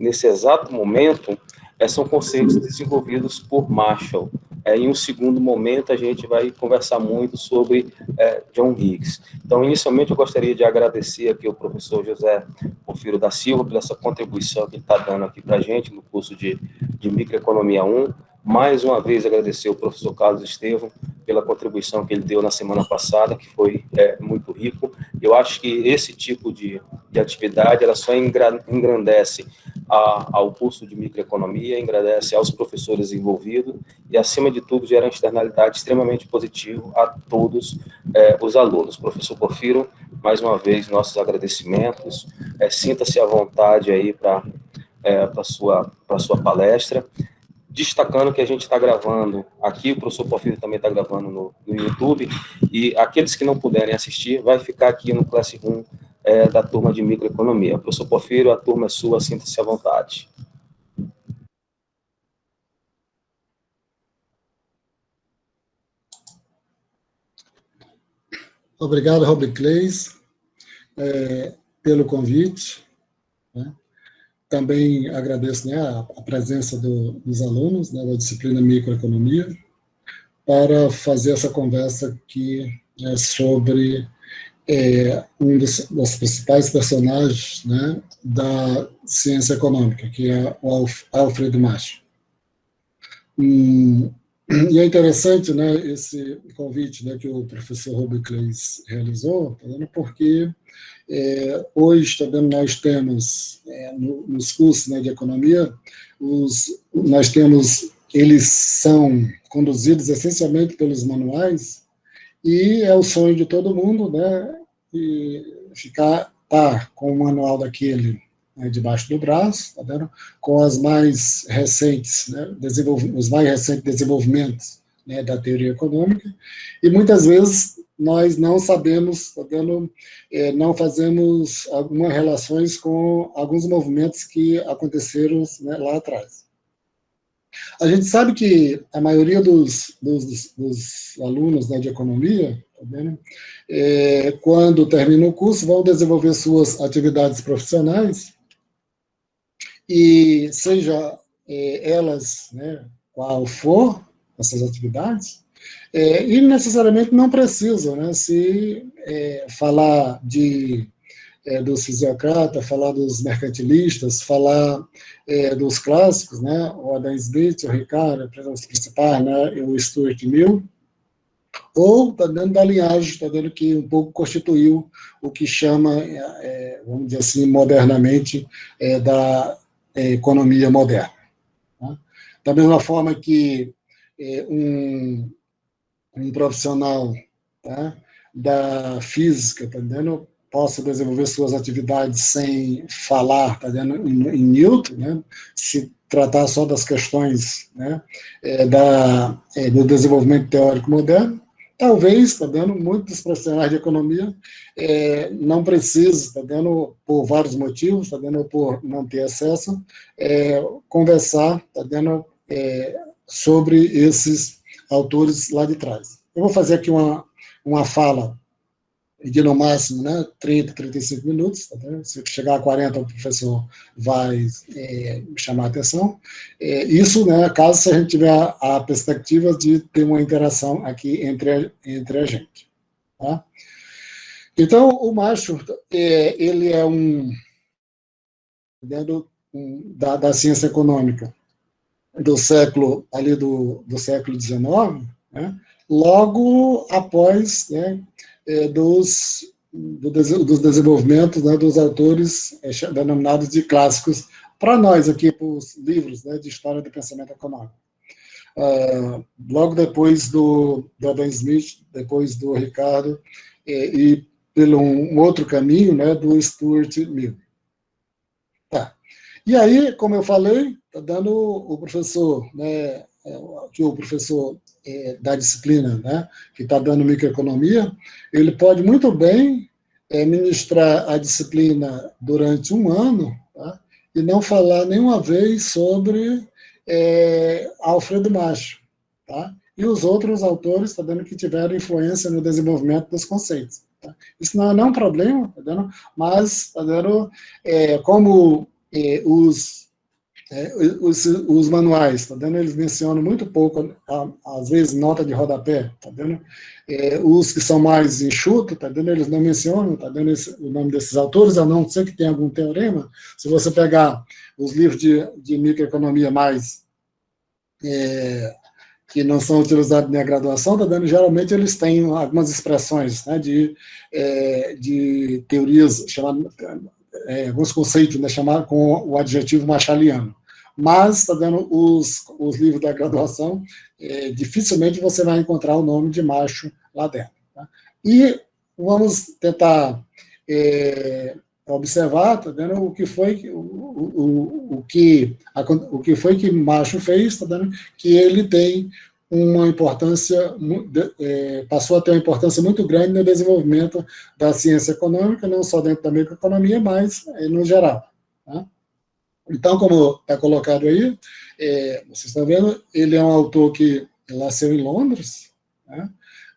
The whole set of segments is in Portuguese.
nesse exato momento, são conceitos desenvolvidos por Marshall. Em um segundo momento, a gente vai conversar muito sobre John Higgs. Então, inicialmente, eu gostaria de agradecer aqui ao professor José Porfírio da Silva pela essa contribuição que ele está dando aqui para a gente no curso de Microeconomia 1. Mais uma vez, agradecer ao professor Carlos Estevam pela contribuição que ele deu na semana passada, que foi muito rico. Eu acho que esse tipo de atividade, ela só engrandece ao curso de microeconomia, engrandece aos professores envolvidos e, acima de tudo, gera uma externalidade extremamente positiva a todos os alunos. Professor Porfírio, mais uma vez, nossos agradecimentos. Sinta-se à vontade aí para a sua palestra. Destacando que a gente está gravando aqui, o professor Porfírio também está gravando no YouTube, e aqueles que não puderem assistir, vai ficar aqui no Classroom da turma de microeconomia. Professor Porfírio, a turma é sua, sinta-se à vontade. Obrigado, Robert Clays, pelo convite, né? Também agradeço, né, a presença dos alunos, né, da disciplina Microeconomia, para fazer essa conversa aqui sobre um dos principais personagens, né, da ciência econômica, que é o Alfred Marshall. E é interessante, né, esse convite, né, que o professor Robert Clays realizou, porque hoje também nós temos, nos cursos, né, de economia, nós temos, eles são conduzidos essencialmente pelos manuais, e é o sonho de todo mundo, né, tá com o manual daquele, né, debaixo do braço, tá vendo? Com as mais recentes, né, os mais recentes desenvolvimentos, né, da teoria econômica, e muitas vezes nós não sabemos, tá vendo, não fazemos algumas relações com alguns movimentos que aconteceram, né, lá atrás. A gente sabe que a maioria dos alunos, né, de economia, tá vendo, quando terminam o curso, vão desenvolver suas atividades profissionais, e seja elas, né, qual for essas atividades, e necessariamente não precisam, né, se falar dos fisiocratas, falar dos mercantilistas, falar dos clássicos, né, o Adam Smith, o Ricardo, os principais, né, o Stuart Mill, ou tá dentro da linhagem, tá dentro que um pouco constituiu o que chama, vamos dizer assim, modernamente, da economia moderna. Tá? Da mesma forma que um profissional, tá, da física, tá entendendo, possa desenvolver suas atividades sem falar, tá entendendo, em Newton, né, se tratar só das questões, né, do desenvolvimento teórico moderno, talvez, tá vendo, muitos profissionais de economia não precisam, tá vendo, por vários motivos, tá vendo, por não ter acesso, conversar, tá vendo, sobre esses autores lá de trás. Eu vou fazer aqui uma fala de no máximo, né, 30, 35 minutos, tá vendo? Se chegar a 40, o professor vai chamar a atenção. Isso, né, caso se a gente tiver a perspectiva de ter uma interação aqui entre a gente. Tá? Então, o Marshall, ele é da ciência econômica do século XIX, né, logo após, né, dos desenvolvimentos, né, dos autores denominados de clássicos, para nós aqui, para os livros, né, de história do pensamento econômico. Logo depois do Adam Smith, depois do Ricardo, e pelo um outro caminho, né, do Stuart Mill. Tá. E aí, como eu falei, está dando o professor, né, que o professor da disciplina, né, que está dando microeconomia, ele pode muito bem ministrar a disciplina durante um ano, tá, e não falar nenhuma vez sobre Alfred Marshall, tá, e os outros autores, tá vendo, que tiveram influência no desenvolvimento dos conceitos. Tá? Isso não é um problema, tá vendo? Mas, tá vendo, como os os manuais, tá vendo? Eles mencionam muito pouco, às vezes, nota de rodapé, tá vendo? Os que são mais enxutos, tá vendo? Eles não mencionam, tá vendo? O nome desses autores, a não ser que tenha algum teorema. Se você pegar os livros de microeconomia mais que não são utilizados na graduação, tá vendo? Geralmente eles têm algumas expressões, né, de teorias chamadas, alguns conceitos, né, chamados com o adjetivo marshalliano. Mas, está vendo, os livros da graduação, dificilmente você vai encontrar o nome de macho lá dentro. Tá? E vamos tentar observar, tá vendo, o que foi que macho fez, tá vendo, que ele tem uma importância, passou a ter uma importância muito grande no desenvolvimento da ciência econômica, não só dentro da microeconomia, mas no geral. Tá? Então, como está colocado aí, vocês estão vendo, ele é um autor que nasceu em Londres, né,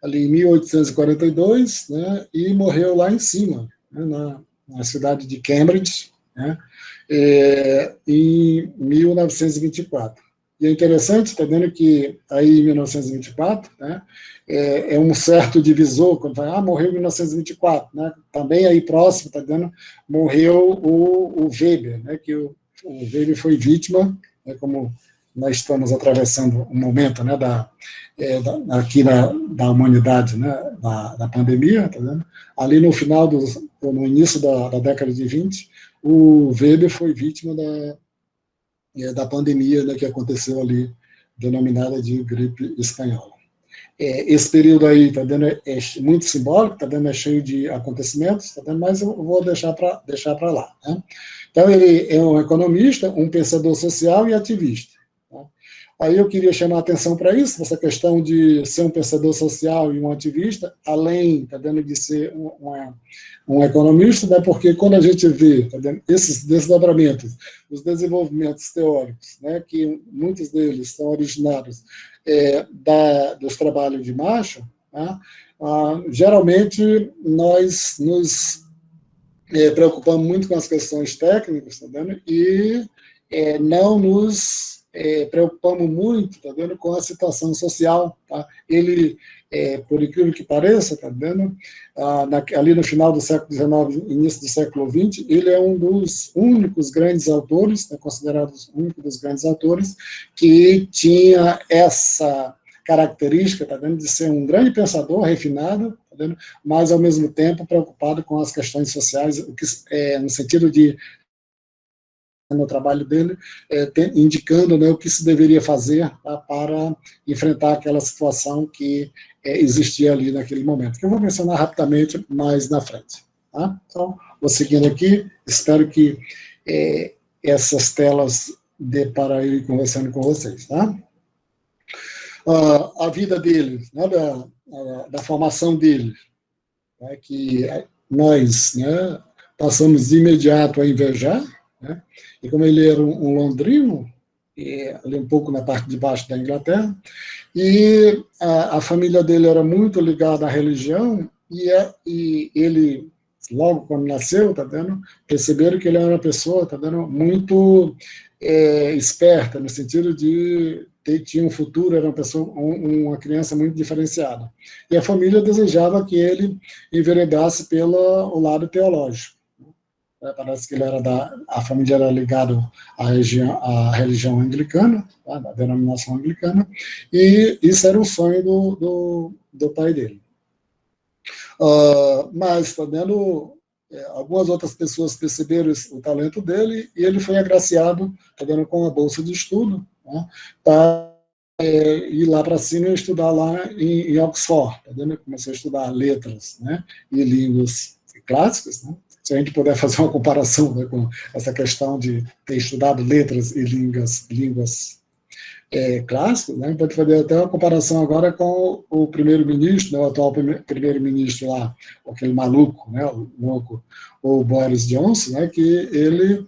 ali em 1842, né, e morreu lá em cima, né, na cidade de Cambridge, né, em 1924. E é interessante, está vendo que aí em 1924, né, é um certo divisor, quando fala, morreu em 1924, né, também aí próximo, está vendo, morreu o Weber, né, que o Weber foi vítima, né, como nós estamos atravessando um momento, né, aqui da humanidade, né, da pandemia, tá vendo? Ali no final, no início da década de 20, o Weber foi vítima da pandemia, né, que aconteceu ali, denominada de gripe espanhola. Esse período aí, tá vendo, é muito simbólico, tá vendo, é cheio de acontecimentos, tá vendo, mas eu vou deixar para lá. Né? Então, ele é um economista, um pensador social e ativista. Tá? Aí eu queria chamar a atenção para isso, essa questão de ser um pensador social e um ativista, além, tá vendo, de ser um economista, né, porque quando a gente vê, tá vendo, esses desdobramentos, os desenvolvimentos teóricos, né, que muitos deles são originados dos trabalhos de Marshall, tá, geralmente nós nos preocupamos muito com as questões técnicas, tá vendo, e não nos preocupamos muito, tá vendo, com a situação social, tá? Ele, por incrível que pareça, tá vendo, ali no final do século XIX, início do século XX, ele é um dos únicos grandes autores, considerado o único dos grandes autores, que tinha essa característica, tá vendo, de ser um grande pensador, refinado, tá vendo, mas ao mesmo tempo preocupado com as questões sociais, no sentido de no trabalho dele, indicando, né, o que se deveria fazer, tá, para enfrentar aquela situação que existia ali naquele momento, que eu vou mencionar rapidamente mais na frente. Tá? Então, vou seguindo aqui, espero que essas telas dê para ir conversando com vocês. Tá? A vida dele, né, da formação dele, né, que nós, né, passamos de imediato a invejar, né, e como ele era um londrino, ali um pouco na parte de baixo da Inglaterra, e a família dele era muito ligada à religião, e ele, logo quando nasceu, tá vendo, perceberam que ele era uma pessoa, tá vendo, muito esperta, no sentido de tinha um futuro, era uma criança muito diferenciada. E a família desejava que ele enveredasse pelo lado teológico. Parece que a família era ligada à religião anglicana, tá, da denominação anglicana, e isso era o sonho do pai dele. Mas, tá vendo, algumas outras pessoas perceberam o talento dele, e ele foi agraciado, tá vendo, com a bolsa de estudo, né, para ir lá para cima e estudar lá em Oxford, tá vendo? Comecei a estudar letras, né, e línguas clássicas, né? Se a gente puder fazer uma comparação, né, com essa questão de ter estudado letras e línguas clássicas, né, pode fazer até uma comparação agora com o primeiro-ministro, né, o atual primeiro-ministro lá, aquele maluco, né, o louco, o Boris Johnson, né, que ele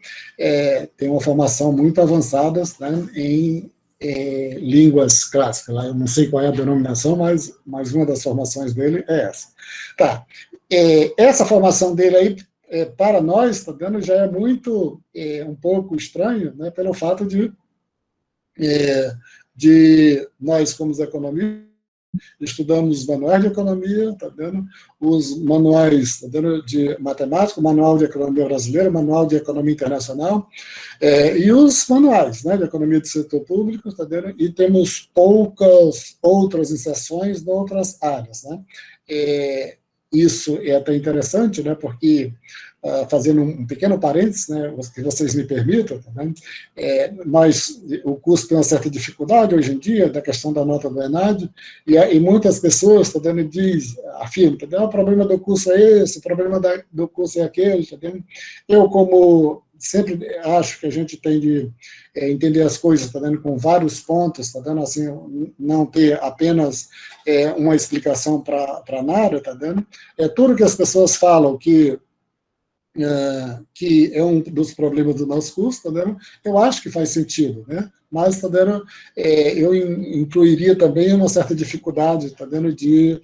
tem uma formação muito avançada, né, em línguas clássicas. Lá eu não sei qual é a denominação, mas uma das formações dele é essa. Tá. Essa formação dele aí para nós, tá vendo, já é muito, um pouco estranho, né, pelo fato de nós, como economistas, estudamos manuais de economia, tá vendo? Os manuais, tá vendo, de matemática, manual de economia brasileira, manual de economia internacional, e os manuais, né, de economia do setor público, tá vendo? E temos poucas outras inserções em outras áreas, né? Isso é até interessante, né, porque, fazendo um pequeno parênteses, né, que vocês me permitam, tá vendo? O curso tem uma certa dificuldade hoje em dia, da questão da nota do ENAD, e muitas pessoas, tá vendo, afirmam, tá vendo, o problema do curso é esse, o problema do curso é aquele, tá vendo? Eu, como sempre acho que a gente tem de entender as coisas, tá vendo, com vários pontos, tá vendo, assim, não ter apenas uma explicação para nada, tá vendo? Tudo que as pessoas falam que é um dos problemas do nosso curso, tá vendo? Eu acho que faz sentido, né? Mas, tá vendo, eu incluiria também uma certa dificuldade, tá vendo, de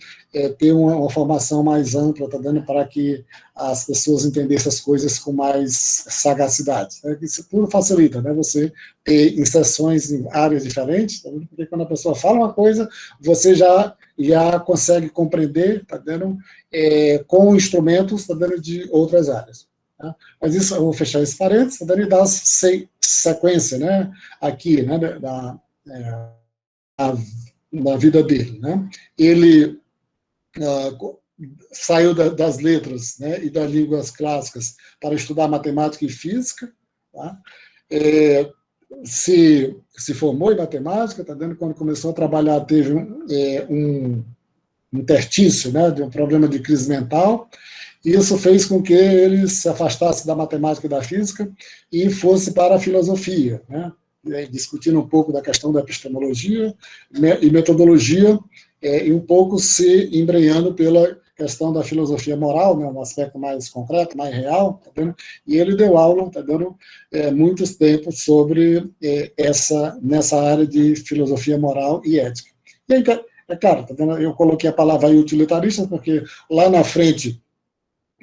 ter uma formação mais ampla, tá vendo, para que as pessoas entendessem as coisas com mais sagacidade. Né? Isso tudo facilita, né? Você ter inserções em áreas diferentes, tá vendo? Porque quando a pessoa fala uma coisa, você já consegue compreender, tá vendo, com instrumentos, tá vendo, de outras áreas. Tá? Mas isso, eu vou fechar esse parênteses, tá vendo, e dar sequência, né, aqui, né, da vida dele, né. Ele saiu das letras, né, e das línguas clássicas para estudar matemática e física, tá? Se formou em matemática, tá vendo, quando começou a trabalhar teve um interstício, né, de um problema de crise mental, e isso fez com que ele se afastasse da matemática e da física e fosse para a filosofia, né, discutindo um pouco da questão da epistemologia e metodologia, e um pouco se embrenhando pela questão da filosofia moral, né, um aspecto mais concreto, mais real, tá vendo? E ele deu aula, tá vendo, muitos tempos sobre nessa área de filosofia moral e ética. E aí, claro, tá vendo? Eu coloquei a palavra aí utilitarista, porque lá na frente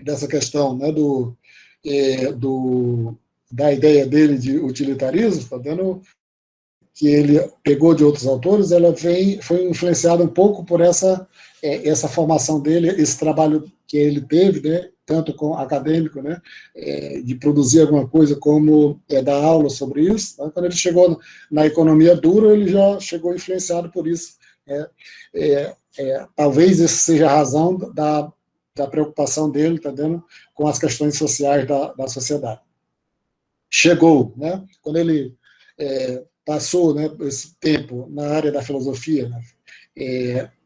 dessa questão, né, da ideia dele de utilitarismo, tá vendo, que ele pegou de outros autores, ela foi influenciada um pouco por essa formação dele, esse trabalho que ele teve, né, tanto com acadêmico, né, de produzir alguma coisa como dar aula sobre isso. Tá? Quando ele chegou na economia dura, ele já chegou influenciado por isso. Talvez essa seja a razão da preocupação dele, tá vendo, com as questões sociais da sociedade. Chegou, né, quando ele passou, né, esse tempo na área da filosofia, né,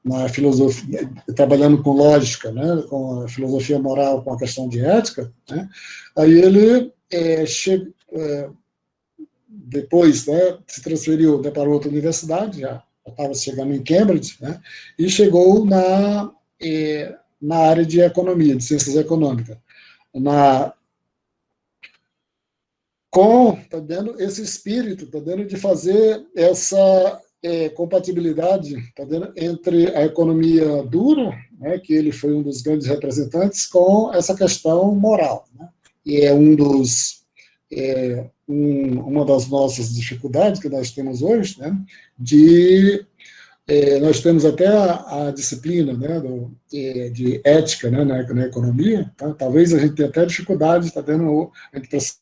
na filosofia, trabalhando com lógica, né, com a filosofia moral, com a questão de ética, né, aí ele depois, né, se transferiu, né, para outra universidade, já estava chegando em Cambridge, né, e chegou na área de economia, de ciências econômicas, tá dando esse espírito, tá dando de fazer essa compatibilidade, tá dando entre a economia dura, né, que ele foi um dos grandes representantes, com essa questão moral, né, e é uma das nossas dificuldades que nós temos hoje, né, nós temos até a disciplina, né, de ética, né, na economia, tá? Talvez a gente tenha até dificuldade, tá vendo, a gente precisa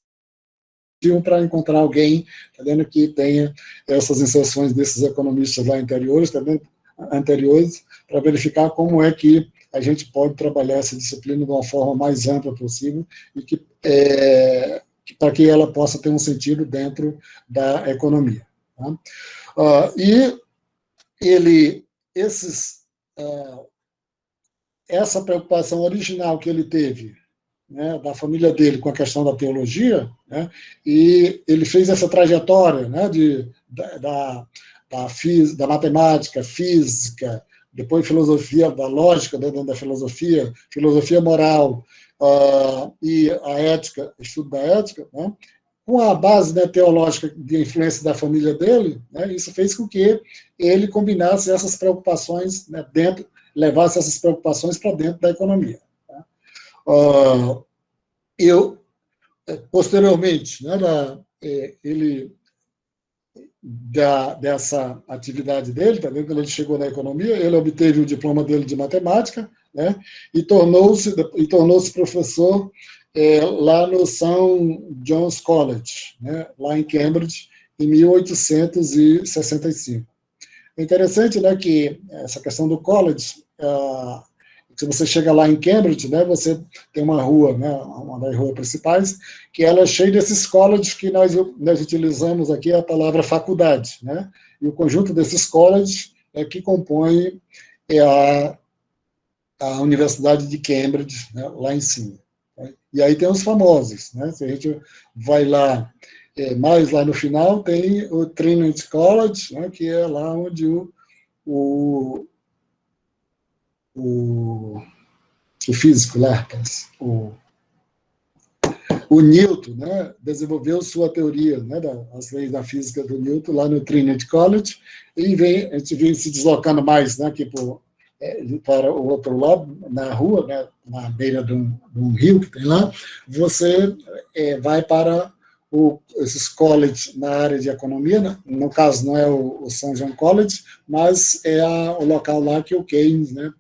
para encontrar alguém, tá vendo, que tenha essas inserções desses economistas lá anteriores, tá vendo, para verificar como é que a gente pode trabalhar essa disciplina de uma forma mais ampla possível e para que ela possa ter um sentido dentro da economia. Tá? Essa preocupação original que ele teve, né, da família dele com a questão da teologia, né, e ele fez essa trajetória, né, da matemática, física, depois filosofia da lógica, né, dentro da filosofia moral, e a ética, estudo da ética, né, com a base, né, teológica de influência da família dele, né, isso fez com que ele combinasse essas preocupações, né, levasse essas preocupações para dentro da economia. Tá? Eu, posteriormente, né, dessa atividade dele, tá vendo? Quando ele chegou na economia, ele obteve o diploma dele de matemática, né, e tornou-se professor lá no St. John's College, né, lá em Cambridge, em 1865. É interessante, né, que essa questão do college, se você chega lá em Cambridge, né, você tem uma rua, né, uma das ruas principais, que ela é cheia desses colleges que nós utilizamos aqui a palavra faculdade, né, e o conjunto desses colleges é que compõe a, a Universidade de Cambridge, né, lá em cima. Né? E aí tem os famosos, né, se a gente vai lá, mais lá no final, tem o Trinity College, né, que é lá onde o, o, o físico lá, o Newton, né, desenvolveu sua teoria, né, das leis da física do Newton lá no Trinity College, e a gente vem se deslocando mais, né, aqui para o outro lado, na rua, né, na beira de um rio que tem lá, você vai para esses colleges na área de economia, né? No caso não é o St. John College, mas é o local lá que o Keynes, né,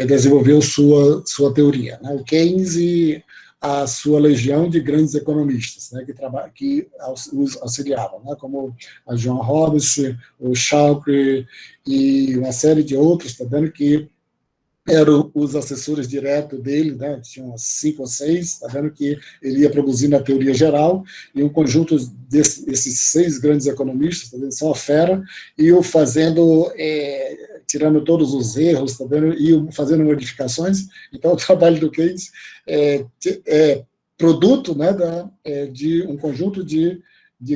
desenvolveu sua teoria. Né? O Keynes e a sua legião de grandes economistas, né, que os auxiliavam, né, como a John Hobbes, o Shawcross e uma série de outros, tá vendo, que eram os assessores diretos dele, né, tinham 5 ou 6, tá vendo, que ele ia produzindo a teoria geral, e um conjunto desses 6 grandes economistas, tá vendo, são a fera, e o fazendo, tirando todos os erros, tá vendo, e fazendo modificações. Então, o trabalho do Keynes é produto, né, de um conjunto de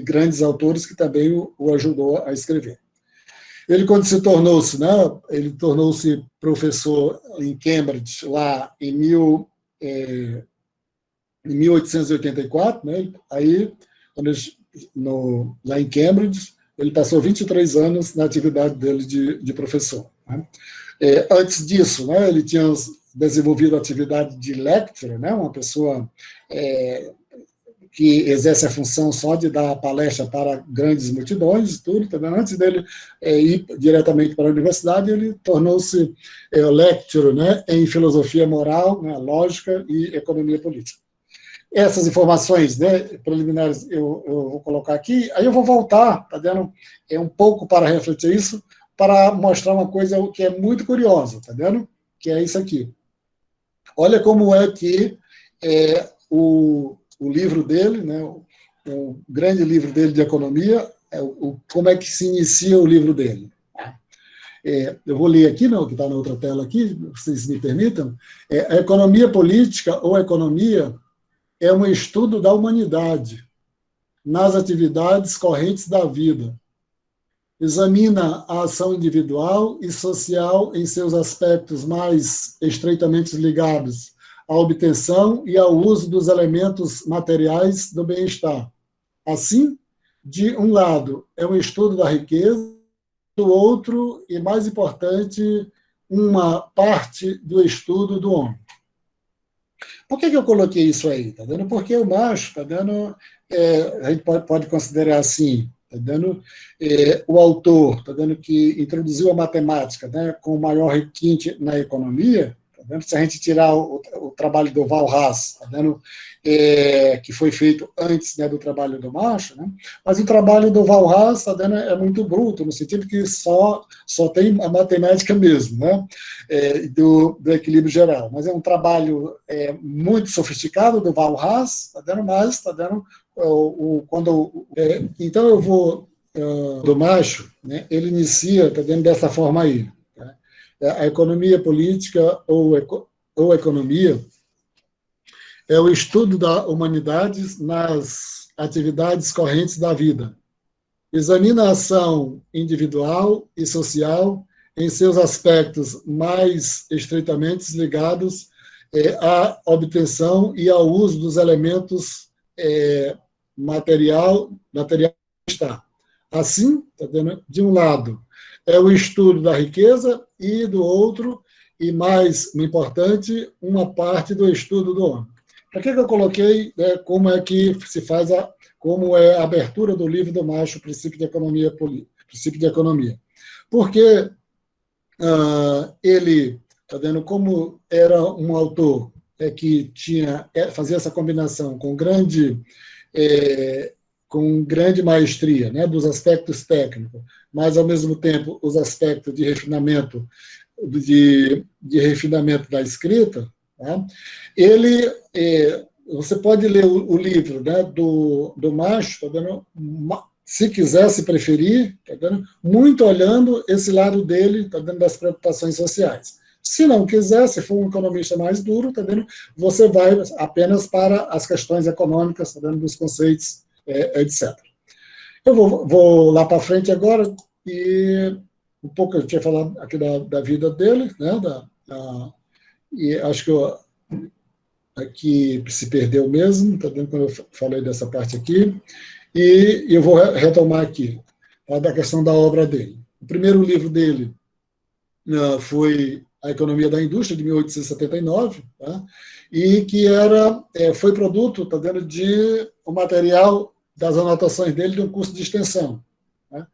grandes autores que também o ajudou a escrever. Ele, quando se tornou-se, né, ele tornou-se professor em Cambridge lá em 1884, né, aí, lá em Cambridge, ele passou 23 anos na atividade dele de professor. Né. Antes disso, né, ele tinha desenvolvido a atividade de lecturer, né, uma pessoa que exerce a função só de dar palestra para grandes multidões e tudo, também. Antes dele ir diretamente para a universidade, ele tornou-se lecturer, né, em filosofia moral, né, lógica e economia política. Essas informações, né, preliminares eu vou colocar aqui, aí eu vou voltar, tá vendo, um pouco para refletir isso, para mostrar uma coisa que é muito curiosa, tá vendo, que é isso aqui. Olha como é que o livro dele, né, o grande livro dele de economia, como é que se inicia o livro dele. Eu vou ler aqui, não, que está na outra tela aqui, vocês me permitam. A economia política ou economia é um estudo da humanidade nas atividades correntes da vida. Examina a ação individual e social em seus aspectos mais estreitamente ligados à obtenção e ao uso dos elementos materiais do bem-estar. Assim, de um lado, é um estudo da riqueza, do outro, e mais importante, uma parte do estudo do homem. Por que eu coloquei isso aí? Tá vendo? Porque o macho, tá vendo, a gente pode considerar assim, tá vendo, o autor, tá vendo, que introduziu a matemática, né, com maior requinte na economia. Tá vendo? Se a gente tirar o trabalho do Walras, tá vendo, que foi feito antes, né, do trabalho do macho, né, mas o trabalho do Walras, tá vendo, é muito bruto, no sentido que só tem a matemática mesmo, né, do equilíbrio geral. Mas é um trabalho muito sofisticado do Walras, tá vendo, mas tá vendo, então eu vou do macho, né, ele inicia, tá vendo, dessa forma aí. Tá? A economia política ou economia é o estudo da humanidade nas atividades correntes da vida. Examina a ação individual e social em seus aspectos mais estreitamente ligados à obtenção e ao uso dos elementos material está. Assim, tá vendo? De um lado, é o estudo da riqueza e do outro, e mais importante, uma parte do estudo do homem. Para que eu coloquei, né, como é que se faz como é a abertura do livro do Macho, Princípio de Economia, Princípio de Economia? Porque ele, está vendo, como era um autor que fazia essa combinação com grande maestria, né, dos aspectos técnicos, mas, ao mesmo tempo, os aspectos de refinamento, de refinamento da escrita, tá? Ele, você pode ler o livro, né, do Macho, tá vendo? Se quiser, se preferir, tá vendo? Muito olhando esse lado dele, tá vendo, das preocupações sociais. Se não quiser, se for um economista mais duro, tá vendo, você vai apenas para as questões econômicas, tá vendo, dos conceitos, etc. Eu vou lá para frente agora, e um pouco eu tinha falado aqui da vida dele, né, e acho que aqui se perdeu mesmo, tá vendo, quando eu falei dessa parte aqui, e eu vou retomar aqui, tá, da questão da obra dele. O primeiro livro dele foi A Economia da Indústria, de 1879, tá, e que foi produto, tá vendo, de o material das anotações dele de um curso de extensão. Né?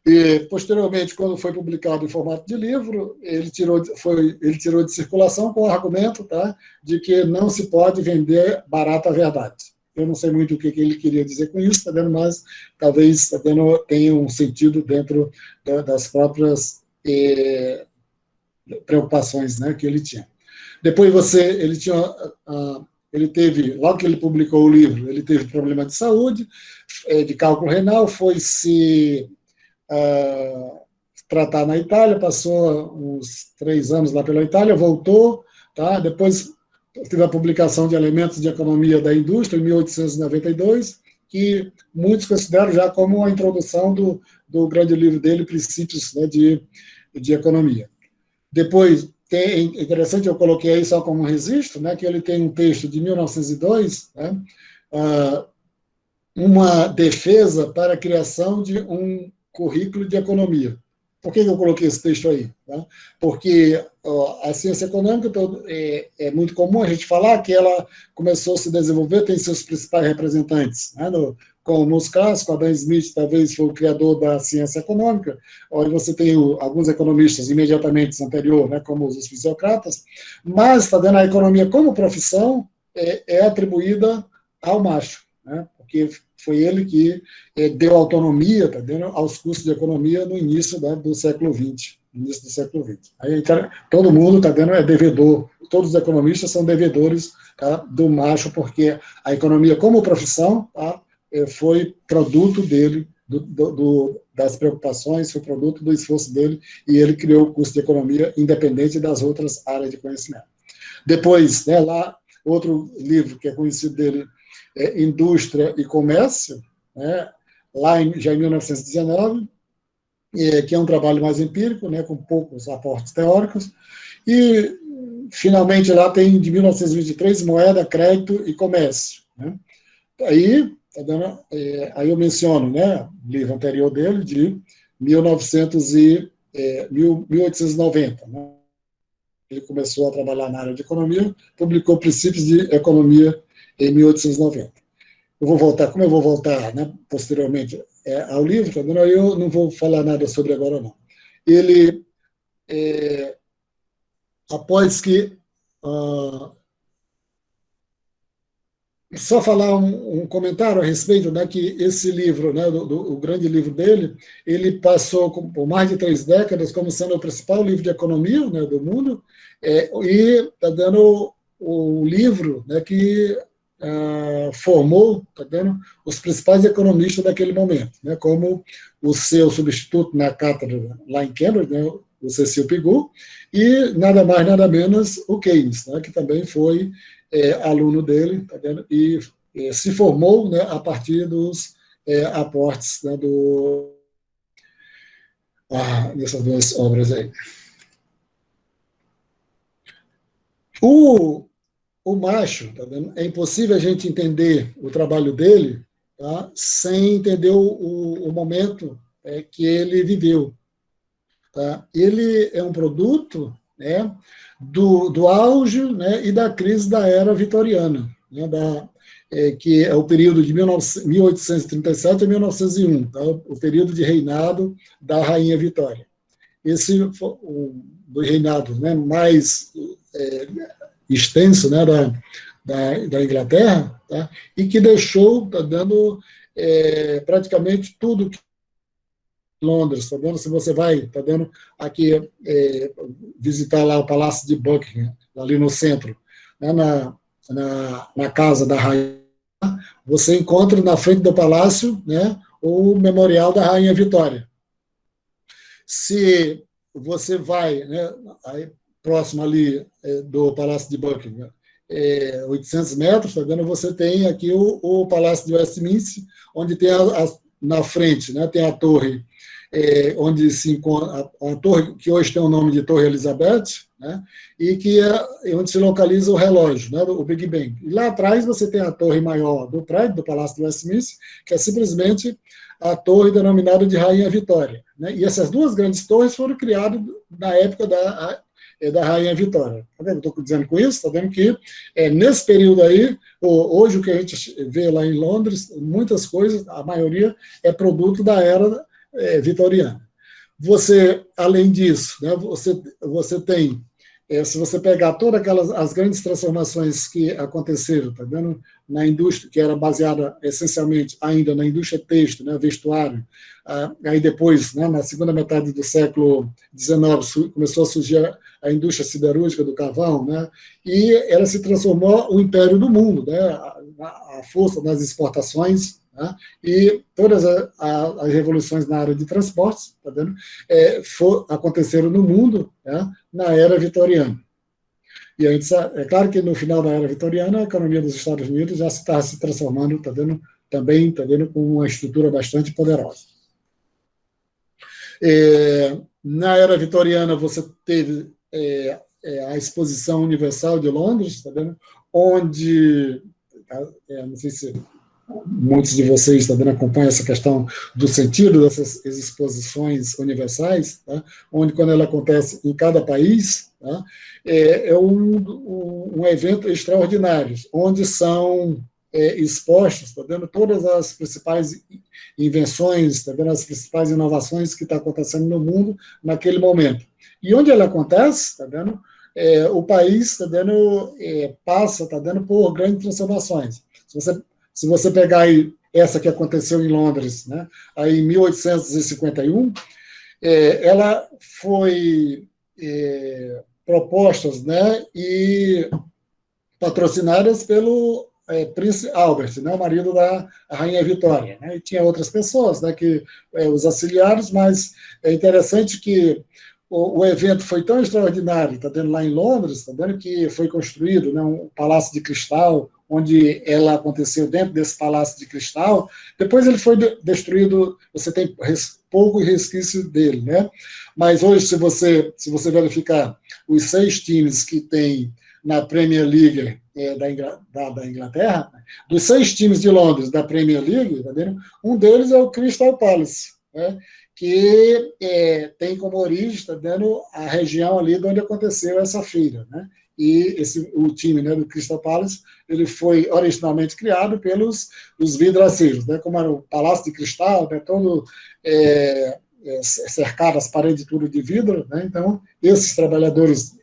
E, posteriormente, quando foi publicado em formato de livro, ele tirou de circulação com o argumento, tá, de que não se pode vender barata a verdade. Eu não sei muito o que ele queria dizer com isso, tá vendo, mas talvez, tá vendo, tenha um sentido dentro das próprias preocupações, né, que ele tinha. Depois ele teve, logo que ele publicou o livro, ele teve problema de saúde, de cálculo renal, foi se tratar na Itália, passou uns 3 anos lá pela Itália, voltou, tá? Depois teve a publicação de Elementos de Economia da Indústria, em 1892, que muitos consideram já como a introdução do grande livro dele, Princípios, né, de Economia. Depois, é interessante, eu coloquei aí só como um registro, né, que ele tem um texto de 1902, né, uma defesa para a criação de um currículo de economia. Por que eu coloquei esse texto aí? Tá? Porque a ciência econômica é muito comum a gente falar que ela começou a se desenvolver, tem seus principais representantes, né, como nos clássicos, Adam Smith talvez foi o criador da ciência econômica, onde você tem alguns economistas imediatamente anterior, né, como os fisiocratas, mas, está vendo, a economia como profissão é atribuída ao Macho, né, porque foi ele que deu autonomia, tá vendo, aos cursos de economia no início do século XX. Aí, todo mundo, tá vendo, é devedor, todos os economistas são devedores, tá, do Macho, porque a economia como profissão, tá, foi produto dele, das preocupações, foi produto do esforço dele, e ele criou o curso de economia independente das outras áreas de conhecimento. Depois, né, lá, outro livro que é conhecido dele, Indústria e Comércio, né, lá já em 1919, que é um trabalho mais empírico, né, com poucos aportes teóricos, e, finalmente, lá tem, de 1923, Moeda, Crédito e Comércio. Né. Aí, tá vendo, aí eu menciono, né, o livro anterior dele, de 1890. Né. Ele começou a trabalhar na área de economia, publicou Princípios de Economia em 1890. Como eu vou voltar, né, posteriormente ao livro, tá vendo? Eu não vou falar nada sobre agora, não. Ele, após que... só falar um comentário a respeito, né, que esse livro, né, o grande livro dele, ele passou por mais de 3 décadas como sendo o principal livro de economia, né, do mundo, e está dando o livro, né, que formou, tá vendo, os principais economistas daquele momento, né, como o seu substituto na cátedra lá em Cambridge, né, o Cecil Pigou, e nada mais, nada menos o Keynes, né, que também foi aluno dele, tá vendo, e se formou, né, a partir dos aportes, né, dessas 2 obras aí. O Macho, tá vendo? É impossível a gente entender o trabalho dele, tá, sem entender o momento que ele viveu. Tá? Ele é um produto, né, do auge, né, e da crise da era vitoriana. né, que é o período de 1837 a 1901, tá, o período de reinado da Rainha Vitória. Esse foi o reinado, né, mais extenso, né, da Inglaterra, tá, e que deixou, tá dando praticamente tudo que Londres, tá vendo? Se você vai, tá vendo aqui visitar lá o Palácio de Buckingham, ali no centro, né, na casa da rainha, você encontra na frente do palácio, né, o memorial da Rainha Vitória. Se você vai, né, aí, próximo ali do Palácio de Buckingham, 800 metros, tá vendo? Você tem aqui o Palácio de Westminster, onde tem na frente, né, tem a torre, onde se encontra a torre que hoje tem o nome de Torre Elizabeth, né, e que onde se localiza o relógio, né, o Big Ben. E lá atrás você tem a torre maior do prédio, do Palácio de Westminster, que é simplesmente a torre denominada de Rainha Vitória, né, e essas duas grandes torres foram criadas na época da Rainha Vitória. Tá vendo? Estou dizendo com isso, está vendo que nesse período aí, hoje o que a gente vê lá em Londres, muitas coisas, a maioria é produto da era vitoriana. Você, além disso, né, você tem, se você pegar todas as grandes transformações que aconteceram, tá vendo? Na indústria, que era baseada essencialmente ainda na indústria têxtil, né, vestuário, aí depois, né, na segunda metade do século XIX, começou a surgir a indústria siderúrgica do carvão, né, e ela se transformou o império do mundo, né, a força das exportações, né, e todas as revoluções na área de transportes, tá vendo, aconteceram no mundo, né, na era vitoriana. E a gente sabe, é claro que no final da era vitoriana, a economia dos Estados Unidos já está se transformando, tá vendo, também, tá vendo, com uma estrutura bastante poderosa. Na era vitoriana, você teve a Exposição Universal de Londres, tá vendo, onde, não sei se muitos de vocês também acompanham essa questão do sentido dessas exposições universais, tá? Onde, quando ela acontece em cada país, tá? É um evento extraordinário, onde são expostas, tá vendo, todas as principais invenções, tá vendo, as principais inovações que estão acontecendo no mundo naquele momento. E onde ela acontece, tá vendo, o país, tá vendo, passa, tá vendo, por grandes transformações. Se você pegar aí essa que aconteceu em Londres, né, aí em 1851, ela foi propostas, né, e patrocinadas pelo Príncipe Albert, né, o marido da Rainha Vitória, né, e tinha outras pessoas, né, os auxiliares, mas é interessante que o evento foi tão extraordinário, está vendo, lá em Londres, está vendo, que foi construído, né, um palácio de cristal, onde ela aconteceu dentro desse palácio de cristal. Depois ele foi destruído, você tem pouco resquício dele, né? Mas hoje, se você verificar os 6 times que tem na Premier League da Inglaterra, dos 6 times de Londres da Premier League, tá vendo? Um deles é o Crystal Palace, né, que tem como origem, tá vendo, a região ali de onde aconteceu essa feira, né? E o time, né, do Crystal Palace, ele foi originalmente criado pelos vidraceiros, né, como era o Palácio de Cristal, né, todo cercado, as paredes tudo de vidro, né, então esses trabalhadores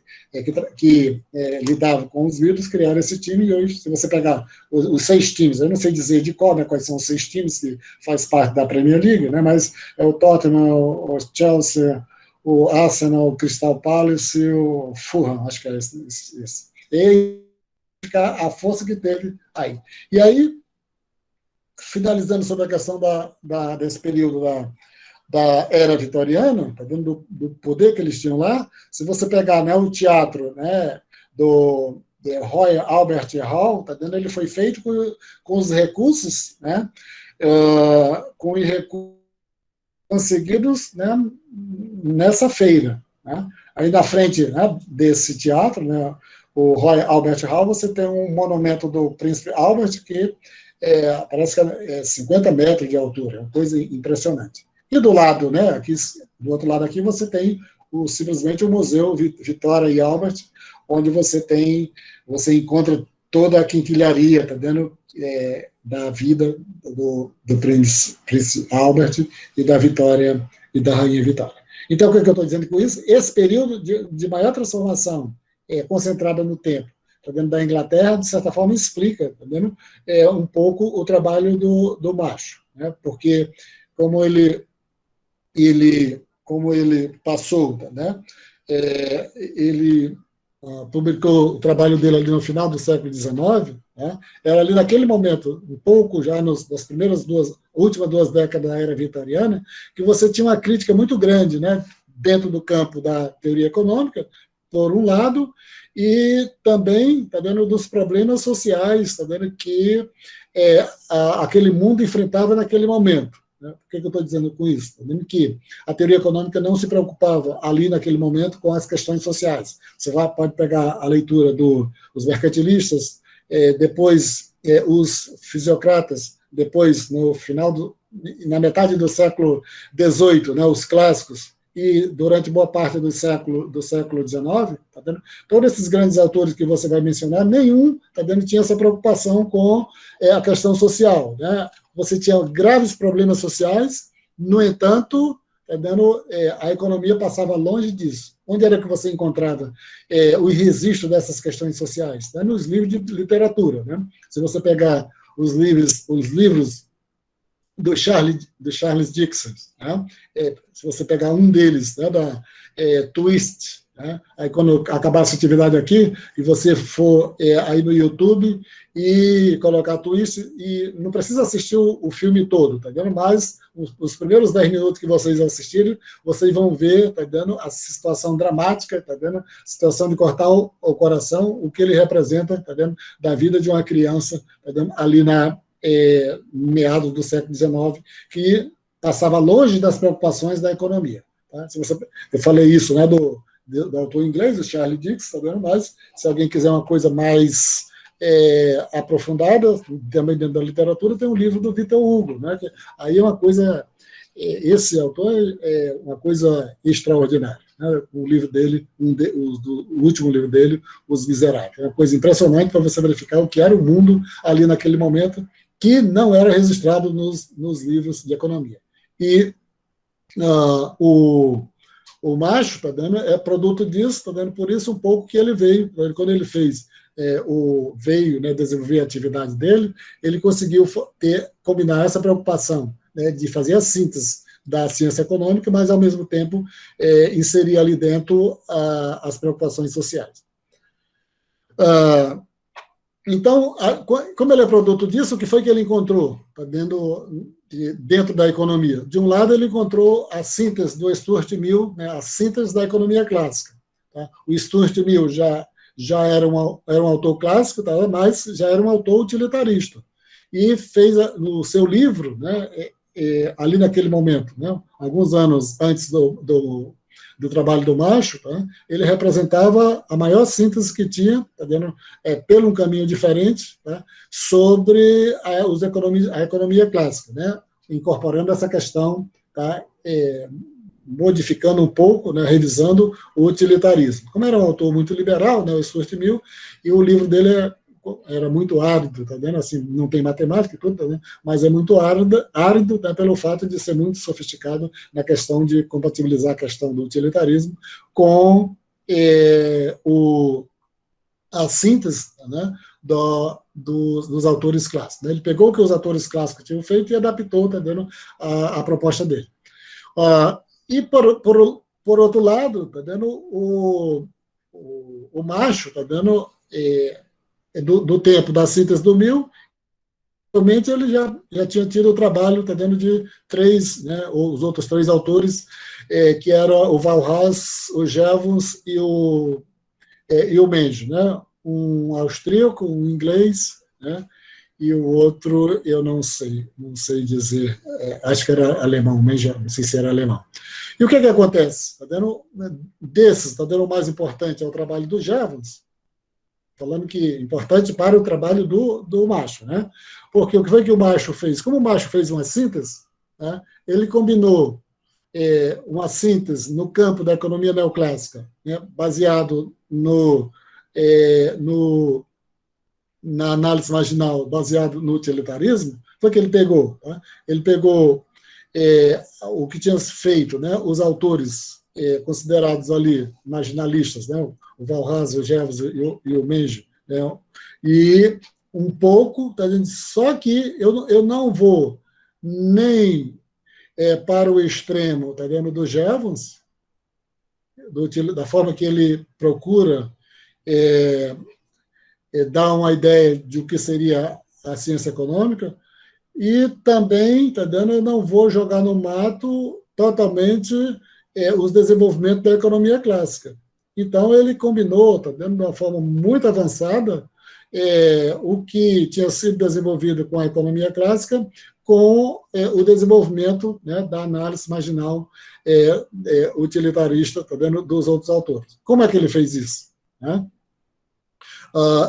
que lidavam com os vidros criaram esse time, e hoje, se você pegar os 6 times, eu não sei dizer de qual, né, quais são os 6 times que faz parte da Premier League, né, mas é o Tottenham, o Chelsea, o Arsenal, o Crystal Palace e o Fulham, acho que é esse. E a força que teve aí. E aí, finalizando sobre a questão desse período da era vitoriana, tá vendo, do poder que eles tinham lá, se você pegar, né, o teatro, né, do Royal Albert Hall, tá vendo, ele foi feito com os recursos, né, com os recursos conseguidos, né, nessa feira, né. Aí na frente, né, desse teatro, né, o Royal Albert Hall, você tem um monumento do Príncipe Albert que parece que é 50 metros de altura, uma coisa impressionante. E do lado, né, aqui, do outro lado aqui, você tem simplesmente o Museu Vitória e Albert, onde você encontra toda a quinquilharia, tá vendo? Da vida do príncipe Albert e da Vitória e da Rainha Vitória. Então, o que eu estou dizendo com isso? Esse período de maior transformação concentrada no tempo, tá vendo, da Inglaterra, de certa forma, explica, tá vendo, um pouco o trabalho do Macho, né? Porque como ele passou, né? Ele publicou o trabalho dele ali no final do século XIX, né? Era ali naquele momento, um pouco já nas últimas duas décadas da era vitoriana, que você tinha uma crítica muito grande, né? Dentro do campo da teoria econômica, por um lado, e também, tá vendo, dos problemas sociais, tá vendo, que aquele mundo enfrentava naquele momento. Né? Por que eu estou dizendo com isso? Tá vendo que a teoria econômica não se preocupava ali naquele momento com as questões sociais. Você pode pegar a leitura dos mercantilistas, depois os fisiocratas, depois na metade do século XVIII, né, os clássicos, e durante boa parte do século XIX, tá vendo? Todos esses grandes autores que você vai mencionar, nenhum, tá vendo, tinha essa preocupação com a questão social, né? Você tinha graves problemas sociais, no entanto, tá vendo, a economia passava longe disso. Onde era que você encontrava o registro dessas questões sociais? Tá? Nos livros de literatura, né? Se você pegar os livros do Charles Dickens, né? Se você pegar um deles, né, da Twist, né? Aí quando acabar a atividade aqui, e você for aí no YouTube e colocar Twist, e não precisa assistir o filme todo, tá vendo? Mas os primeiros 10 minutos que vocês assistirem, vocês vão ver, tá vendo, a situação dramática, tá vendo? A situação de cortar o coração, o que ele representa, tá vendo? Da vida de uma criança, tá vendo? Ali meados do século XIX, que passava longe das preocupações da economia. Tá? Eu falei isso, né, do autor inglês, o Charles Dickens, tá vendo? Mas se alguém quiser uma coisa mais aprofundada, também dentro da literatura, tem um livro do Victor Hugo, né? Que aí é uma coisa, esse autor é uma coisa extraordinária. Né? O livro dele, o último livro dele, Os Miseráveis, é uma coisa impressionante para você verificar o que era o mundo ali naquele momento, que não era registrado nos livros de economia. E o Macho, tá vendo, é produto disso, tá vendo, por isso um pouco que ele veio, quando ele fez, né, desenvolver a atividade dele, ele conseguiu combinar essa preocupação, né, de fazer a síntese da ciência econômica, mas, ao mesmo tempo, inserir ali dentro as preocupações sociais. Então, como ele é produto disso, o que foi que ele encontrou dentro da economia? De um lado, ele encontrou a síntese do Stuart Mill, né, a síntese da economia clássica. Tá? O Stuart Mill já era um autor clássico, tá? Mas já era um autor utilitarista. E fez no seu livro, né, ali naquele momento, né, alguns anos antes do trabalho do Macho, tá? Ele representava a maior síntese que tinha, tá vendo? Pelo um caminho diferente, tá? Sobre a economia clássica, né? Incorporando essa questão, tá? Modificando um pouco, né? Revisando o utilitarismo. Como era um autor muito liberal, né? O Stuart Mill, e o livro dele era muito árido, tá vendo? Assim, não tem matemática e tudo, tá vendo? Mas é muito árido, né, pelo fato de ser muito sofisticado na questão de compatibilizar a questão do utilitarismo com a síntese, né, dos autores clássicos. Né? Ele pegou o que os autores clássicos tinham feito e adaptou, tá vendo, a proposta dele. E por outro lado, tá vendo, o Macho, tá vendo, do tempo da síntese do Mill, realmente ele já tinha tido o trabalho, tá vendo, de três, né, os outros três autores, que eram o Walras, o Jevons e o Menjo, né, um austríaco, um inglês, né, e o outro eu não sei dizer, acho que era alemão, Menjo, não sei se era alemão. E o que acontece? Tá vendo, desses, tá vendo, o mais importante é o trabalho do Jevons, falando que é importante para o trabalho do Macho, né? Porque o que foi que o Macho fez? Como o Macho fez uma síntese, né, ele combinou uma síntese no campo da economia neoclássica, né, baseado na análise marginal baseada no utilitarismo, foi que ele pegou. Tá? Ele pegou o que tinha feito, né, os autores considerados ali marginalistas, né, o Walras, o Jevons e o Menjo, né, e um pouco, tá dizendo, só que eu não vou nem para o extremo, tá vendo, do Jevons, da forma que ele procura dar uma ideia de o que seria a ciência econômica, e também, tá dando, eu não vou jogar no mato totalmente os desenvolvimentos da economia clássica. Então, ele combinou, tá dando, de uma forma muito avançada, o que tinha sido desenvolvido com a economia clássica com o desenvolvimento, né, da análise marginal utilitarista, tá vendo, dos outros autores. Como é que ele fez isso? Né?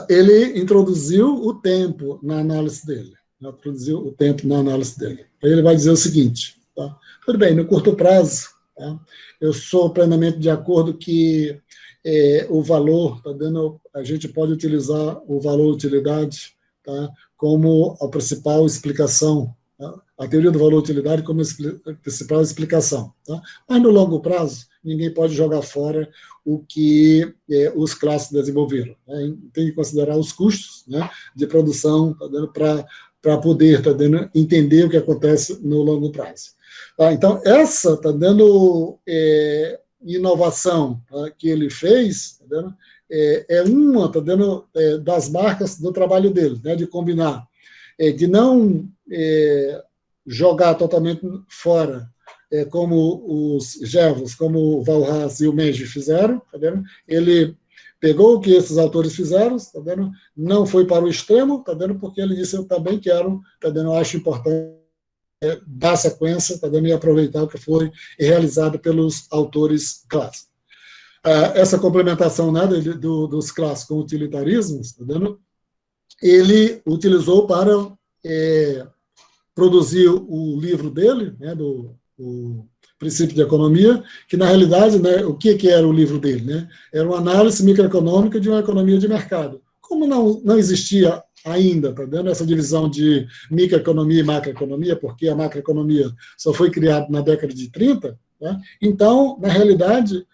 Ele introduziu o tempo na análise dele. Introduziu o tempo na análise dele. Aí ele vai dizer o seguinte, tá? Tudo bem, no curto prazo, tá? Eu sou plenamente de acordo que o valor, tá dando, a gente pode utilizar o valor-utilidade, tá, como a principal explicação, tá? A teoria do valor-utilidade como a principal explicação. Tá? Mas no longo prazo, ninguém pode jogar fora o que os clássicos desenvolveram. Né? Tem que considerar os custos, né, de produção, tá dando, para poder, tá dando, entender o que acontece no longo prazo. Tá? Então, essa, tá dando, inovação, tá, que ele fez, tá dando, uma, tá dando, das marcas do trabalho dele, né, de combinar, de não jogar totalmente fora, como os Jevons, como o Walras e o Menjo fizeram, tá vendo? Ele pegou o que esses autores fizeram, tá vendo? Não foi para o extremo, tá vendo? Porque ele disse, eu também quero, tá vendo? Eu acho importante dar sequência, tá vendo? E aproveitar o que foi realizado pelos autores clássicos. Essa complementação, né, dos clássicos com utilitarismos, tá vendo? Ele utilizou para produzir o livro dele, né, o Princípio de Economia, que na realidade, né, o que era o livro dele? Né? Era uma análise microeconômica de uma economia de mercado. Como não existia ainda, tá vendo, essa divisão de microeconomia e macroeconomia, porque a macroeconomia só foi criada na década de 30, né? Então, na realidade,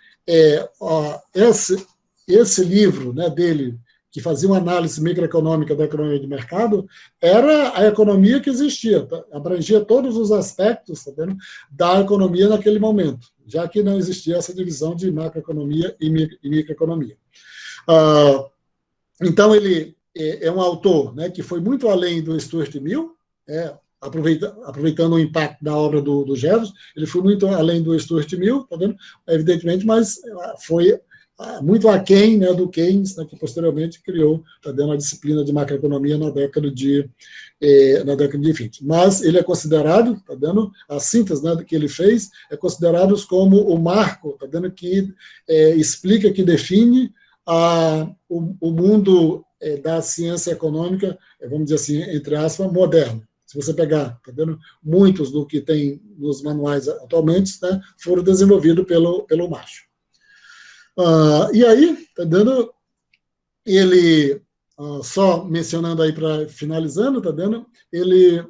esse livro, né, dele, que fazia uma análise microeconômica da economia de mercado, era a economia que existia, tá? Abrangia todos os aspectos, tá vendo, da economia naquele momento, já que não existia essa divisão de macroeconomia e microeconomia. Então, ele é um autor, né, que foi muito além do Stuart Mill, aproveitando o impacto da obra do Jevons, ele foi muito além do Stuart Mill, tá vendo? Evidentemente, mas foi muito aquém, né, do Keynes, né, que posteriormente criou, tá dando, a disciplina de macroeconomia na década de 20. Mas ele é considerado, tá dando, a síntese, né, que ele fez, é considerado como o marco, tá dando, que explica, que define o mundo da ciência econômica, vamos dizer assim, entre aspas, moderno. Se você pegar, tá vendo, muitos do que tem nos manuais atualmente, né, foram desenvolvidos pelo Marshall. E aí, tá dando, ele, só mencionando aí para finalizando, tá dando, ele,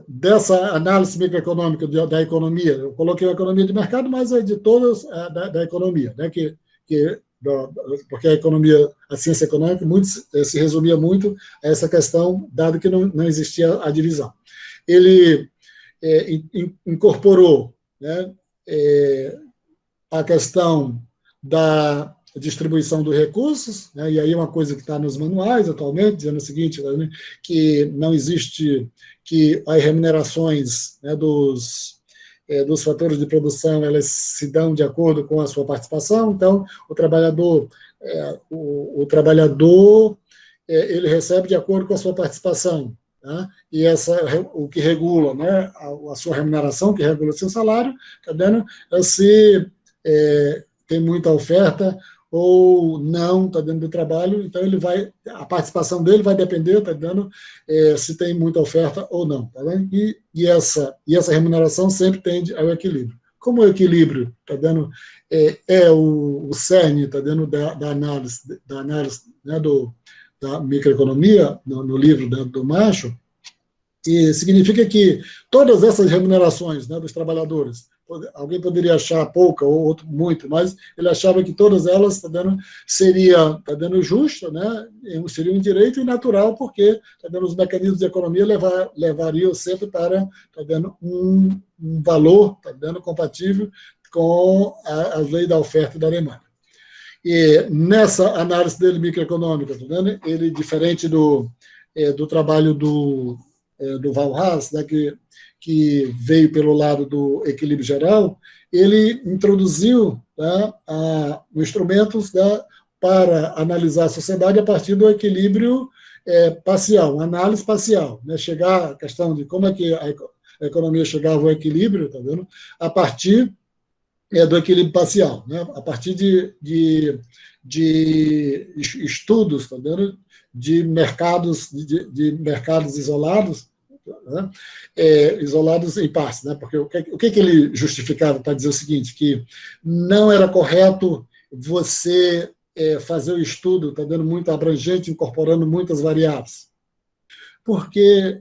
dessa análise microeconômica da economia, eu coloquei a economia de mercado, mas é de todas da economia, né, porque a economia, a ciência econômica, se resumia muito a essa questão, dado que não existia a divisão. Ele incorporou, né, a questão da distribuição dos recursos, né, e aí uma coisa que está nos manuais atualmente, dizendo o seguinte, né, que não existe, que as remunerações, né, dos fatores de produção, elas se dão de acordo com a sua participação, então o trabalhador, ele recebe de acordo com a sua participação, tá? E o que regula, né, a sua remuneração, que regula o seu salário, tá vendo? Se tem muita oferta ou não, está dentro do trabalho, então a participação dele vai depender, está dando, se tem muita oferta ou não, tá vendo? E essa remuneração sempre tende ao equilíbrio. Como o equilíbrio, está dando, o cerne, está dando da análise, né, da microeconomia, no livro do Marshall, e significa que todas essas remunerações, né, dos trabalhadores, alguém poderia achar pouca ou outro muito, mas ele achava que todas elas seria justa, né, seria um direito e natural, porque os mecanismos de economia levariam sempre para um valor compatível com as leis da oferta e da demanda. E nessa análise dele microeconômica, ele, diferente do trabalho do Walras, né, que veio pelo lado do equilíbrio geral, ele introduziu, né, instrumentos, né, para analisar a sociedade a partir do equilíbrio parcial, análise parcial, né, chegar à questão de como é que a economia chegava ao equilíbrio, tá vendo? A partir do equilíbrio parcial, né? A partir de estudos, tá vendo? De mercados isolados, né? Isolados em partes, né? Porque o que ele justificava para dizer o seguinte, que não era correto você fazer o estudo, tá vendo, muito abrangente, incorporando muitas variáveis, porque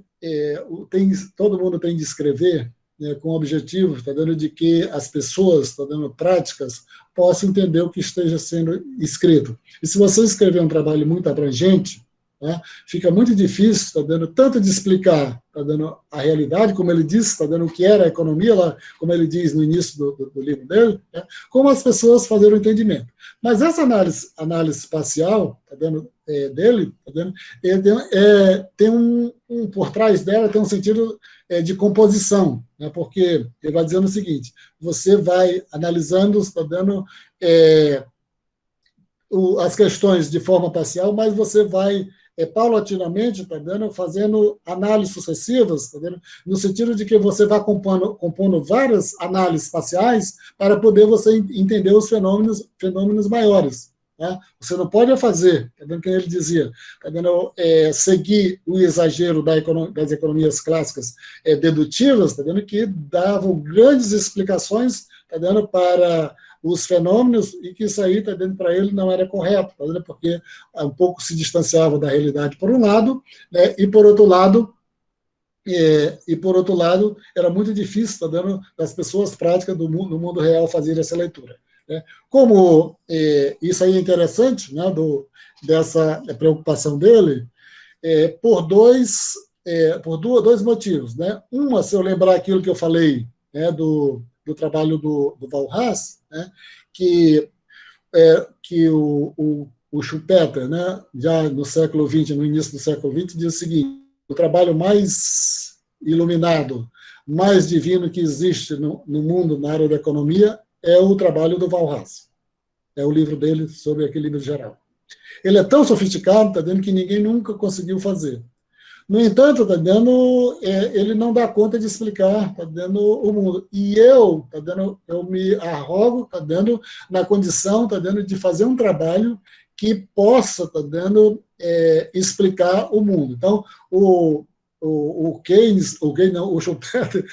todo mundo tem de escrever, né, com o objetivo, de que as pessoas, práticas, possam entender o que esteja sendo escrito. E se você escrever um trabalho muito abrangente, né, fica muito difícil, tanto de explicar, a realidade, como ele disse, o que era a economia, lá, como ele diz no início do livro dele, né, como as pessoas fazerem o entendimento. Mas essa análise espacial, dele, ele tem por trás dela tem um sentido de composição, né, porque ele vai dizendo o seguinte: você vai analisando, as questões de forma parcial, mas você vai paulatinamente, fazendo análises sucessivas, no sentido de que você vai compondo várias análises parciais para poder você entender os fenômenos maiores. Né? Você não pode fazer, que ele dizia, seguir o exagero das economias clássicas dedutivas, que davam grandes explicações para os fenômenos, e que isso aí, para ele, não era correto, porque um pouco se distanciava da realidade, por um lado, né, e por outro lado, era muito difícil, das pessoas práticas do mundo real fazerem essa leitura. Né? Como isso aí é interessante, né, dessa preocupação dele, por dois motivos. Né? Uma, se eu lembrar aquilo que eu falei, né, do trabalho do Walras, né, que o Schumpeter, né, já no século XX, no início do século XX, diz o seguinte: o trabalho mais iluminado, mais divino que existe no mundo, na área da economia, é o trabalho do Walras. É o livro dele sobre equilíbrio geral. Ele é tão sofisticado, que ninguém nunca conseguiu fazer. No entanto, ele não dá conta de explicar, o mundo. E eu me arrogo, na condição, de fazer um trabalho que possa, explicar o mundo. Então, o Keynes não, o Schumpeter,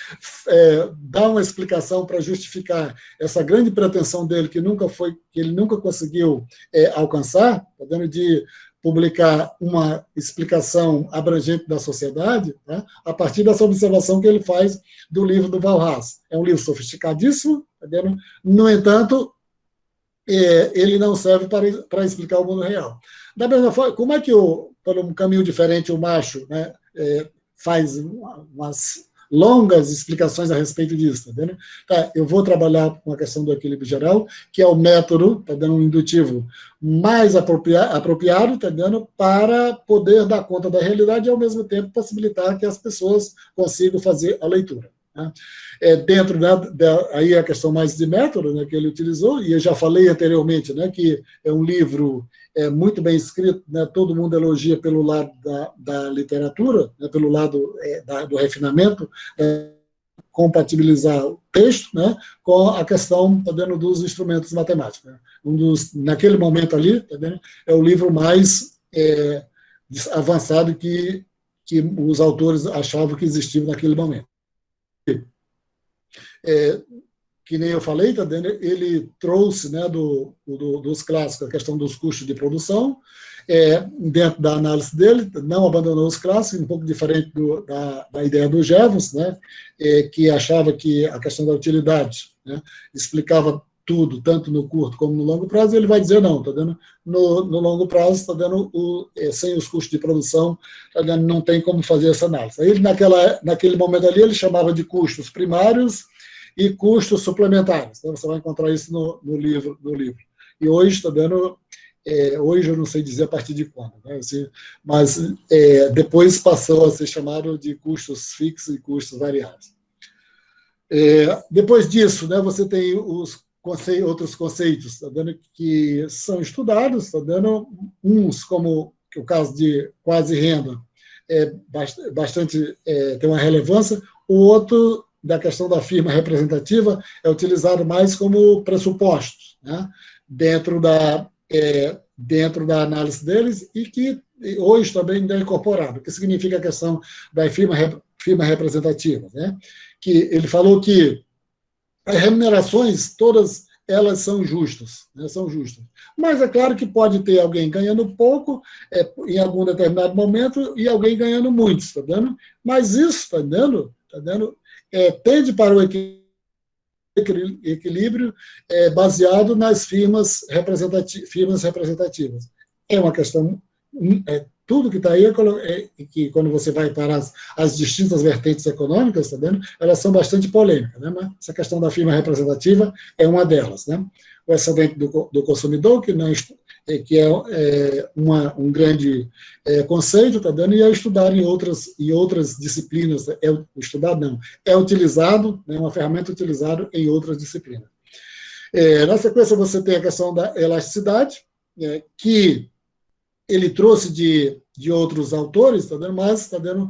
dá uma explicação para justificar essa grande pretensão dele, que ele nunca conseguiu alcançar, de publicar uma explicação abrangente da sociedade, né, a partir dessa observação que ele faz do livro do Walras. É um livro sofisticadíssimo, no entanto, ele não serve para explicar o mundo real. Da mesma forma, como é que, por um caminho diferente, o Marshall, né, faz umas longas explicações a respeito disso, eu vou trabalhar com a questão do equilíbrio geral, que é o método, indutivo mais apropriado, para poder dar conta da realidade e, ao mesmo tempo, possibilitar que as pessoas consigam fazer a leitura. Né? Dentro aí a questão mais de método, né, que ele utilizou, e eu já falei anteriormente, né, que é um livro muito bem escrito, né, todo mundo elogia pelo lado da literatura, né, pelo lado do refinamento, compatibilizar o texto, né, com a questão dos instrumentos matemáticos. Né. Naquele momento ali, é o livro mais avançado que os autores achavam que existia naquele momento. que nem eu falei, tá dentro, ele trouxe, né, dos clássicos a questão dos custos de produção, dentro da análise dele, não abandonou os clássicos, um pouco diferente da ideia do Jevons, né, que achava que a questão da utilidade, né, explicava tudo, tanto no curto como no longo prazo, e ele vai dizer, não, tá dando no longo prazo, está dando sem os custos de produção, tá dando, não tem como fazer essa análise. Aí, ele, naquele momento ali, ele chamava de custos primários e custos suplementares. Então, você vai encontrar isso no livro. E hoje está dando, hoje eu não sei dizer a partir de quando, né, assim, mas depois passou a ser chamado de custos fixos e custos variáveis. Depois disso, né, você tem outros conceitos, tá dando, que são estudados, tá dando uns como o caso de quase renda, bastante tem uma relevância. O outro, da questão da firma representativa, é utilizado mais como pressuposto, né, dentro da análise deles, e que hoje também ainda é incorporado. O que significa a questão da firma representativa, né? Que ele falou que as remunerações, todas elas são justas, né, são justas. Mas é claro que pode ter alguém ganhando pouco em algum determinado momento e alguém ganhando muito, está vendo? Mas isso, está vendo? Tende para o equilíbrio baseado nas firmas representativas. É uma questão, tudo que está aí que quando você vai para as distintas vertentes econômicas, tá vendo? Elas são bastante polêmicas, né? Mas essa questão da firma representativa é uma delas, né? O excedente do consumidor, que é um grande conceito, tá dando, e é estudado em outras disciplinas. Estudado não, é utilizado, né, uma ferramenta utilizada em outras disciplinas. Na sequência, você tem a questão da elasticidade, que ele trouxe de outros autores, tá dando, mas tá dando,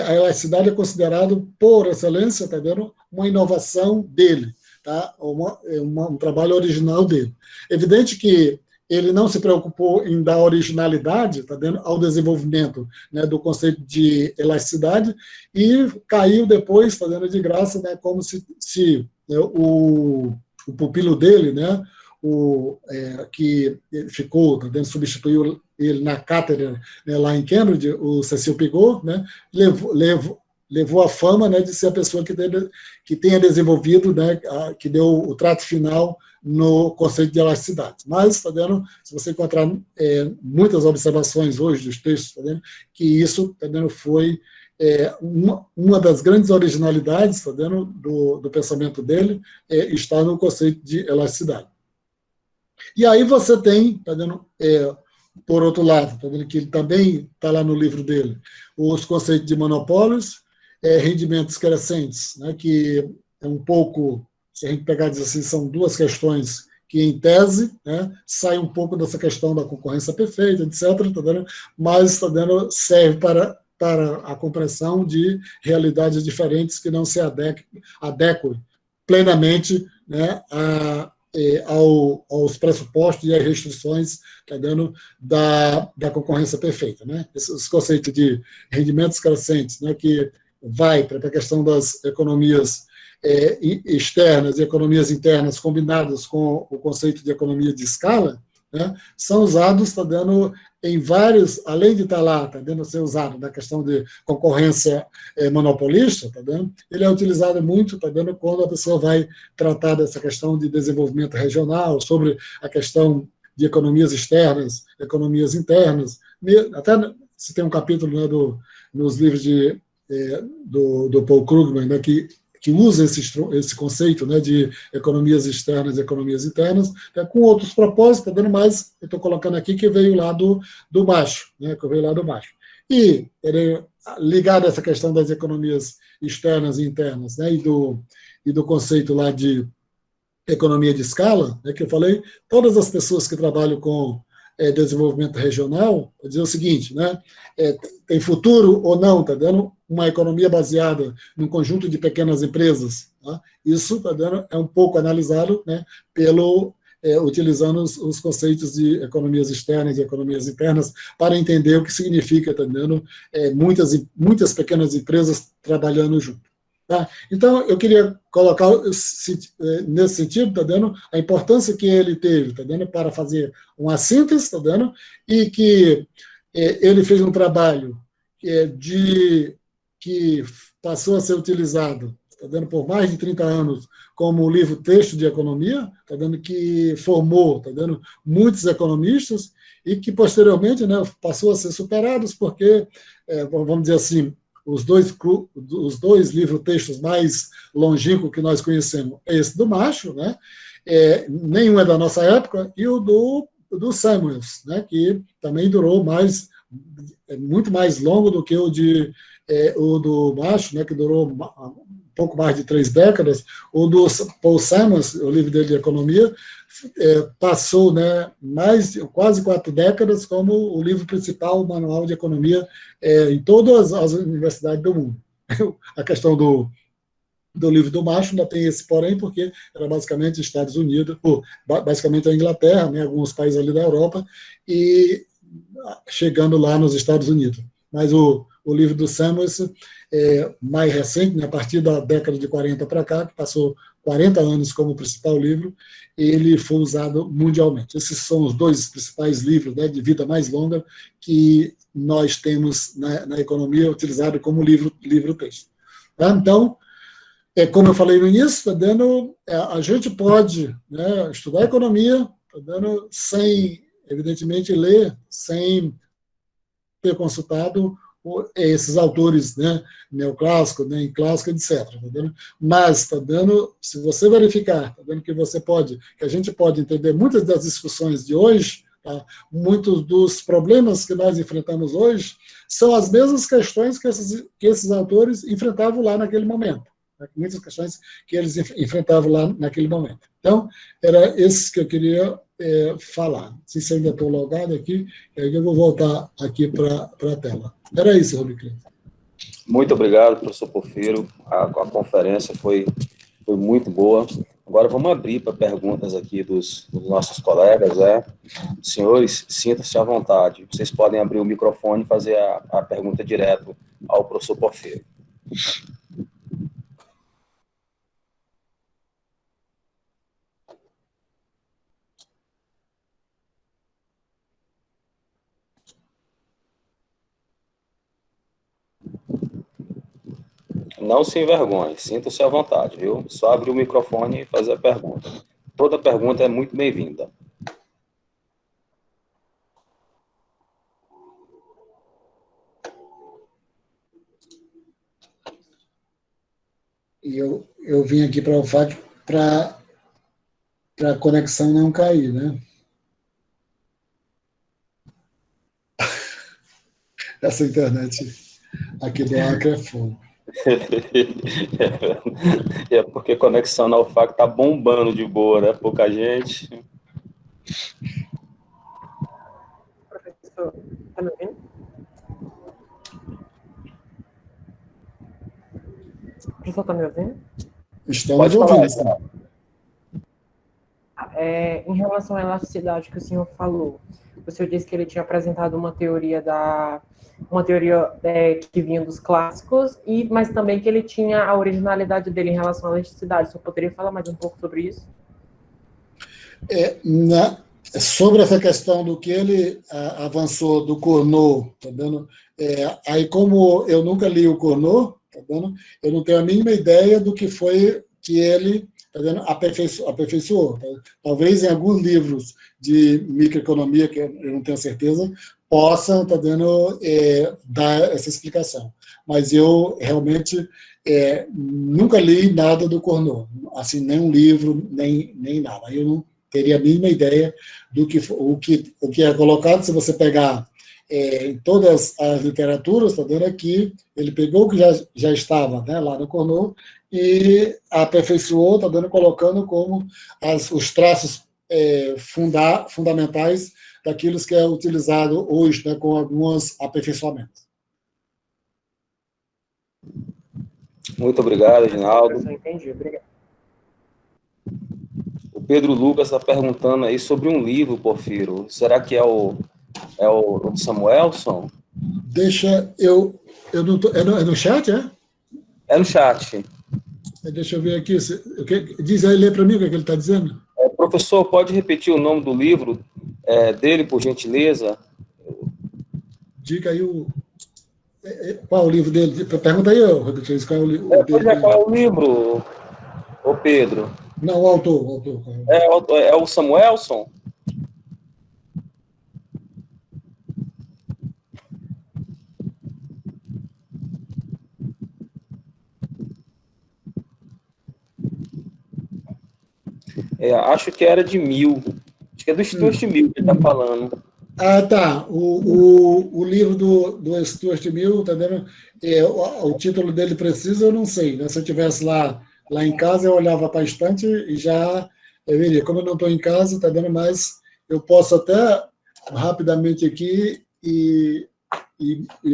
a elasticidade é considerado, por excelência, tá dando, uma inovação dele, tá? Um trabalho original dele. Evidente que ele não se preocupou em dar originalidade, tá dando, ao desenvolvimento, né, do conceito de elasticidade, e caiu depois, tá dando, de graça, né, como se o pupilo dele, né, que ficou, tá dando, substituiu ele na cátedra, né, lá em Cambridge, o Cecil Pigou, né, levou a fama, né, de ser a pessoa que tenha desenvolvido, né, que deu o trato final no conceito de elasticidade. Mas, tá vendo, se você encontrar muitas observações hoje dos textos, tá vendo, que isso, tá vendo, foi uma das grandes originalidades, tá vendo, do pensamento dele, está no conceito de elasticidade. E aí você tem, tá vendo, por outro lado, tá vendo, que ele também está lá no livro dele, os conceitos de monopólios, rendimentos crescentes, né, que é um pouco, se a gente pegar e dizer assim, são duas questões que, em tese, né, saem um pouco dessa questão da concorrência perfeita, etc., tá vendo, mas, tá vendo, serve para a compreensão de realidades diferentes que não se adequem plenamente, né, aos pressupostos e às restrições, tá dando, da concorrência perfeita, né? Esses conceitos de rendimentos crescentes, né, que vai para a questão das economias externas e economias internas combinadas com o conceito de economia de escala, né, são usados, tá dando, em vários, além de estar lá, tá dando, ser usado na questão de concorrência monopolista, tá dando, ele é utilizado muito, tá dando, quando a pessoa vai tratar dessa questão de desenvolvimento regional, sobre a questão de economias externas, economias internas, até se tem um capítulo, né, nos livros do Paul Krugman, né, que usa esse conceito, né, de economias externas e economias internas, né, com outros propósitos, tá dando, mais, eu estou colocando aqui, que veio lá do Macho, né, que veio lá do Macho. E ligado a essa questão das economias externas e internas, né, e do conceito lá de economia de escala, né, que eu falei, todas as pessoas que trabalham com desenvolvimento regional, vou dizer o seguinte, né, tem futuro ou não, tá dando, uma economia baseada num conjunto de pequenas empresas, tá? Isso, tá dando, é um pouco analisado, né, utilizando os conceitos de economias externas e economias internas para entender o que significa, tá dando, muitas pequenas empresas trabalhando junto. Tá? Então, eu queria colocar nesse sentido, tá dando a importância que ele teve, tá dando para fazer uma síntese, tá dando, e que ele fez um trabalho que passou a ser utilizado, tá dando por mais de 30 anos, como livro-texto de economia, tá dando que formou, tá dando muitos economistas e que posteriormente, né, passou a ser superados porque, vamos dizer assim, os dois livros-textos mais longínquos que nós conhecemos é esse do Macho, né? Nenhum é da nossa época, e o do Samuels, né? Que também durou muito mais longo do que o do Macho, né? Que durou um pouco mais de 3 décadas. O do Paul Samuels, o livro dele de economia, passou, né, quase 4 décadas como o livro principal, o manual de economia, em todas as universidades do mundo. A questão do livro do Macho ainda tem esse porém, porque era basicamente Estados Unidos, ou basicamente a Inglaterra, né, alguns países ali da Europa, e chegando lá nos Estados Unidos. Mas o livro do Samuels mais recente, né, a partir da década de 40 para cá, que passou 40 anos como principal livro, ele foi usado mundialmente. Esses são os dois principais livros, né, de vida mais longa que nós temos na economia utilizado como livro-texto. Tá? Então, como eu falei no início, a gente pode, né, estudar economia, sem, evidentemente, ler, sem ter consultado esses autores, né, neoclássico, né, em clássico, etc. Mas se você verificar, que a gente pode entender muitas das discussões de hoje, tá? Muitos dos problemas que nós enfrentamos hoje são as mesmas questões que esses autores enfrentavam lá naquele momento. Muitas questões que eles enfrentavam lá naquele momento. Então, era esses que eu queria falar. Não sei se ainda estou logado aqui, aí eu vou voltar aqui para a tela. Era isso, Rubiclin. Muito obrigado, professor Porfírio. A conferência foi muito boa. Agora vamos abrir para perguntas aqui dos nossos colegas. Senhores, sintam-se à vontade. Vocês podem abrir o microfone e fazer a pergunta direto ao professor Porfírio. Não se envergonhe, sinta-se à vontade, viu? Só abrir o microfone e fazer a pergunta. Toda pergunta é muito bem-vinda. E eu vim aqui para o FAC para a conexão não cair, né? Essa internet aqui do Acre é fogo. É porque a conexão na UFAC tá bombando de boa, né? Pouca gente. Professor, está me ouvindo? Professor, está me ouvindo? Estamos ouvindo, sim. Em relação à elasticidade que o senhor falou, o senhor disse que ele tinha apresentado uma teoria que vinha dos clássicos, mas também que ele tinha a originalidade dele em relação à elasticidade. O senhor poderia falar mais um pouco sobre isso? Sobre essa questão do que ele avançou do Cournot, tá vendo? Aí, como eu nunca li o Cournot, tá vendo? Eu não tenho a mínima ideia do que foi que ele, tá vendo, aperfeiçoou. Tá? Talvez em alguns livros de microeconomia, que eu não tenho certeza, possam, tá vendo, dar essa explicação. Mas eu realmente nunca li nada do Cournot, assim, nem um livro, nem nada. Eu não teria a mínima ideia do o que é colocado. Se você pegar em todas as literaturas, está vendo aqui, ele pegou o que já estava, né, lá no Cournot e aperfeiçoou, está vendo, colocando como os traços fundamentais daquilo que é utilizado hoje, né, com alguns aperfeiçoamentos. Muito obrigado, Reginaldo. Entendi, obrigado. O Pedro Lucas está perguntando aí sobre um livro, Porfírio. Será que é o Deixa eu não tô, é no chat, é? É no chat. Deixa eu ver aqui. Diz aí, lê para mim o que ele está dizendo. Professor, pode repetir o nome do livro dele, por gentileza? Diga aí qual o livro dele. Pergunta aí, Rodrigues, qual é o livro dele. Qual é o livro, ô Pedro? Não, o autor. É o Samuelson? Acho que era de 1000. Acho que é do Stuart Mill que ele está falando. Ah, tá. O livro do Stuart Mill, tá vendo? O título dele preciso, eu não sei. Né? Se eu estivesse lá em casa, eu olhava para a estante e já eu veria. Como eu não estou em casa, tá vendo? Mas eu posso até rapidamente aqui e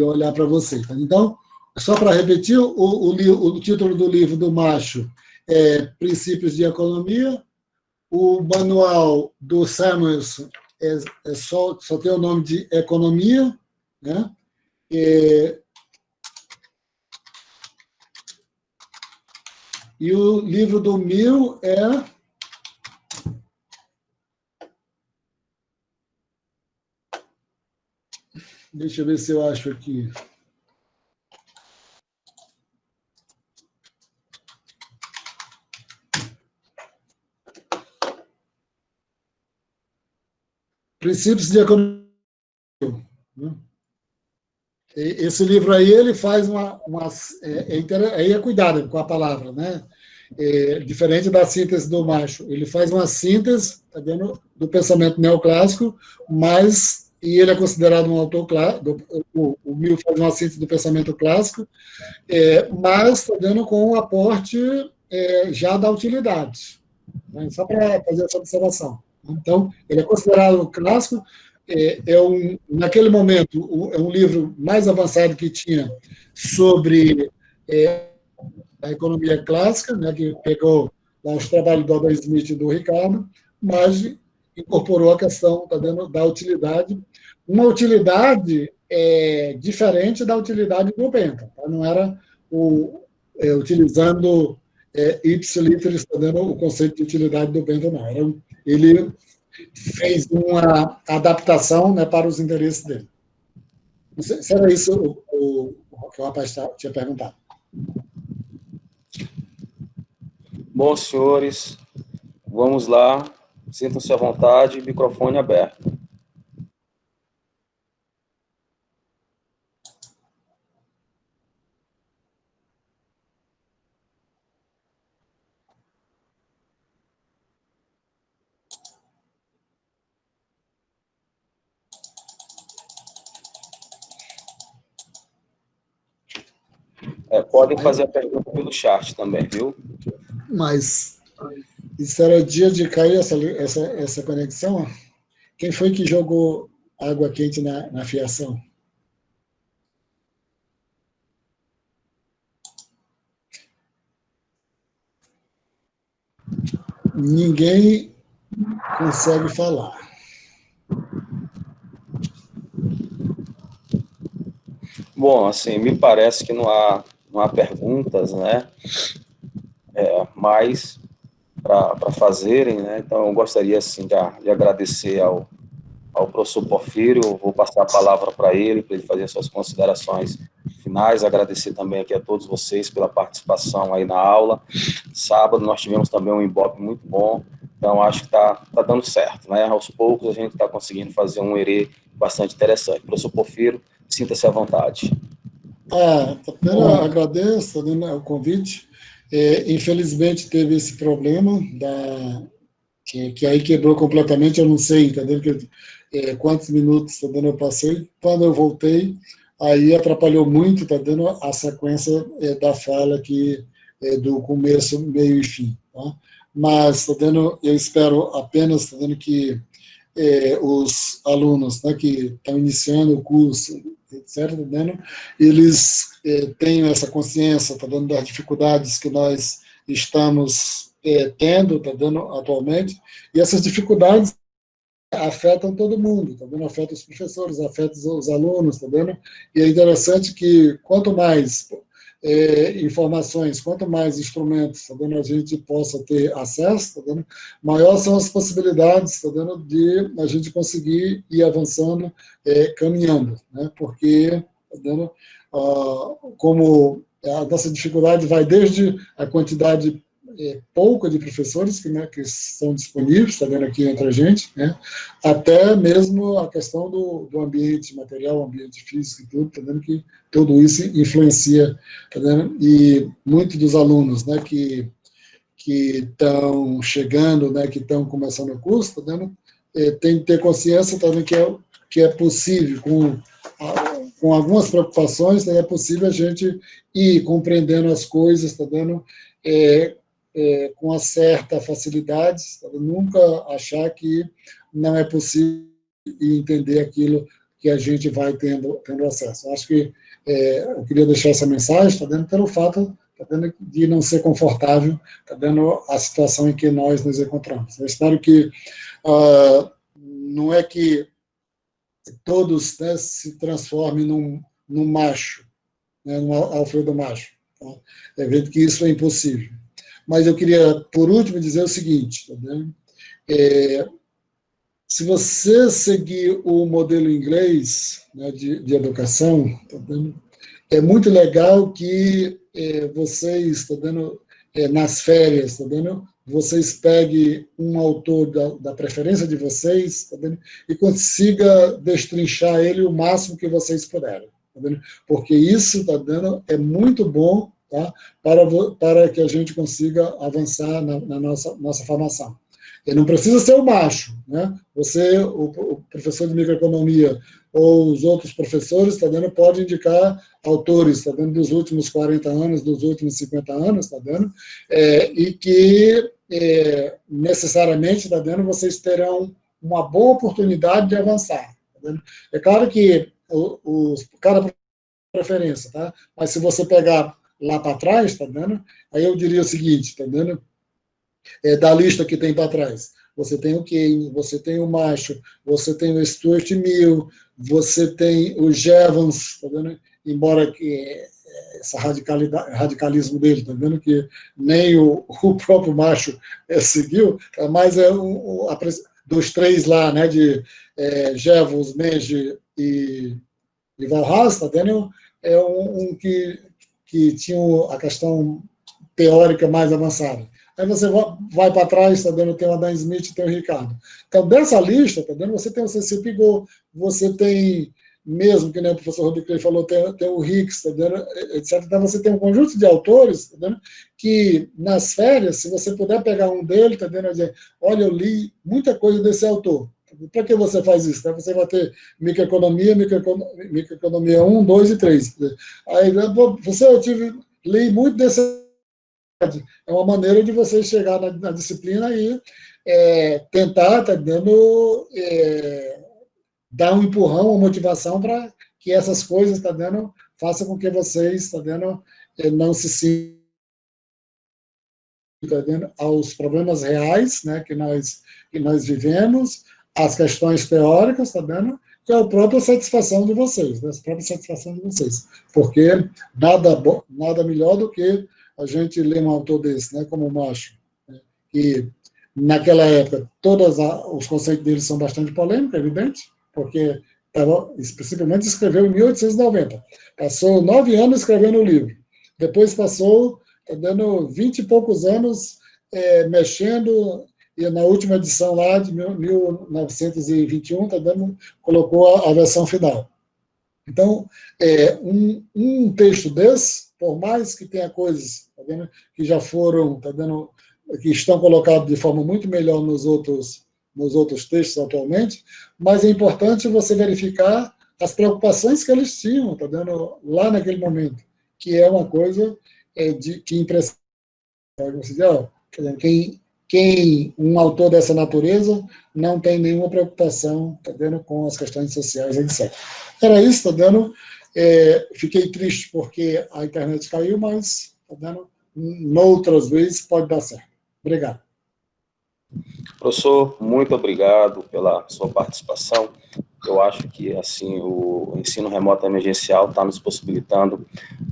olhar para você. Tá? Então, só para repetir, o título do livro do Macho é Princípios de Economia. O manual do Samuelson só tem o nome de Economia, né? E o livro do Mill é deixa eu ver se eu acho aqui. Princípios de Economia. Esse livro aí, ele faz aí é cuidado com a palavra, né? Diferente da síntese do Macho. Ele faz uma síntese, tá vendo, do pensamento neoclássico, e ele é considerado um autor clássico, o Mill faz uma síntese do pensamento clássico, mas tá vendo, com um aporte já da utilidade. Né? Só para fazer essa observação. Então, ele é considerado clássico, naquele momento, é um livro mais avançado que tinha sobre a economia clássica, né, que pegou lá os trabalhos do Adam Smith e do Ricardo, mas incorporou a questão, tá vendo, da utilidade, uma utilidade diferente da utilidade do Bentham. Tá? Não era utilizando ipsiliteris, tá vendo, o conceito de utilidade do Bentham, não. Ele fez uma adaptação, né, para os interesses dele. Não sei se era isso que o rapaz tinha perguntado. Bom, senhores, vamos lá. Sintam-se à vontade, microfone aberto. Podem fazer a pergunta pelo chat também, viu? Mas isso era dia de cair essa conexão? Quem foi que jogou água quente na fiação? Ninguém consegue falar. Bom, assim, me parece que não há perguntas, né? Mais para fazerem, né? Então, eu gostaria, assim, de agradecer ao professor Porfírio. Eu vou passar a palavra para ele fazer suas considerações finais. Agradecer também aqui a todos vocês pela participação aí na aula. Sábado nós tivemos também um Ibope muito bom, então acho que está dando certo, né? Aos poucos a gente está conseguindo fazer um ERE bastante interessante. Professor Porfírio, sinta-se à vontade. Primeiro, agradeço o convite. Infelizmente teve esse problema que aí quebrou completamente, eu não sei, entendeu? Quantos minutos eu passei. Quando eu voltei, aí atrapalhou muito, tá dando a sequência da fala aqui, do começo, meio e fim. Tá? Mas eu espero apenas que os alunos, né, que estão iniciando o curso, etc., eles tenham essa consciência, das dificuldades que nós estamos tendo, atualmente, e essas dificuldades afetam todo mundo, afetam os professores, afetam os alunos, e é interessante que quanto mais informações, quanto mais instrumentos, tá vendo, a gente possa ter acesso, tá vendo, maior são as possibilidades, tá vendo, de a gente conseguir ir avançando, caminhando, né? Porque, tá vendo, como a nossa dificuldade vai desde a quantidade pouca de professores que são disponíveis, está vendo aqui entre a gente, né, até mesmo a questão do ambiente material, ambiente físico e tudo, está vendo que tudo isso influencia, tá vendo? E muitos dos alunos, né, que estão chegando, né, que estão começando o curso, tá vendo? Tem que ter consciência também que é possível, com algumas preocupações, né, é possível a gente ir compreendendo as coisas, tá vendo? Com uma certa facilidade, tá vendo? Nunca achar que não é possível entender aquilo que a gente vai tendo acesso. Acho que eu queria deixar essa mensagem, tá vendo? Pelo fato, tá vendo, de não ser confortável, tá vendo, a situação em que nós nos encontramos. Eu espero que não é que todos, né, se transformem num macho, né, num Alfredo macho. Tá? É evidente que isso é impossível. Mas eu queria, por último, dizer o seguinte, tá vendo? Se você seguir o modelo inglês, né, de educação, tá vendo? É muito legal que vocês, tá vendo, nas férias, tá vendo? Vocês peguem um autor da preferência de vocês, tá vendo? E consiga destrinchar ele o máximo que vocês puderem, tá vendo? Porque isso, tá vendo, é muito bom, tá? Para que a gente consiga avançar na nossa formação. E não precisa ser o macho, né? Você, o professor de microeconomia ou os outros professores, tá vendo, pode indicar autores, tá vendo, dos últimos 40 anos, dos últimos 50 anos, tá vendo, e que necessariamente, tá vendo, vocês terão uma boa oportunidade de avançar, tá vendo? É claro que cada preferência, tá? Mas se você pegar lá para trás, tá vendo, aí eu diria o seguinte, tá vendo, da lista que tem para trás. Você tem o Keynes, você tem o Marshall, você tem o Stuart Mill, você tem o Jevons, tá vendo? Embora que esse radicalismo dele, tá vendo, que nem o próprio Marshall seguiu, mas dos três lá, né, de Jevons, Menge e Walras, tá vendo? É um que tinha a questão teórica mais avançada. Aí você vai para trás, tá vendo? Tem o Adam Smith, tem o Ricardo. Então, dessa lista, tá vendo? Você tem o C.C. Pigot, você tem, mesmo que nem o professor Rodrigo Clay falou, tem o Hicks, tá vendo? Etc. Então, você tem um conjunto de autores, tá vendo? Que nas férias, se você puder pegar um deles, tá vendo? Dizer, olha, eu li muita coisa desse autor. Para que você faz isso? Né? Você vai ter microeconomia 1, 2 e 3. Aí, li muito desse. É uma maneira de você chegar na disciplina e tentar, tá dando, dar um empurrão, uma motivação para que essas coisas, tá dando, façam com que vocês, tá dando, não se sintam, tá dando, aos problemas reais, né, que nós vivemos, as questões teóricas, tá dando, que é a própria satisfação de vocês, né, a própria satisfação de vocês, porque nada melhor do que a gente lê um autor desse, né, como o Marshall, né, e naquela época todos os conceitos dele são bastante polêmicos, é evidente, porque principalmente escreveu em 1890, passou 9 anos escrevendo o livro, depois passou, tá dando 20 e poucos anos mexendo, e na última edição lá de 1921, tá dando, colocou a versão final. Então, um texto desse, por mais que tenha coisas, tá vendo, que já foram, tá vendo, que estão colocados de forma muito melhor nos outros textos atualmente, mas é importante você verificar as preocupações que eles tinham, tá vendo, lá naquele momento, que é uma coisa que impressiona. Um autor dessa natureza não tem nenhuma preocupação, tá vendo, com as questões sociais, etc. Era isso, tá vendo? Fiquei triste porque a internet caiu, mas, tá vendo, noutras vezes pode dar certo. Obrigado. Professor, muito obrigado pela sua participação. eu acho que, assim, o ensino remoto emergencial está nos possibilitando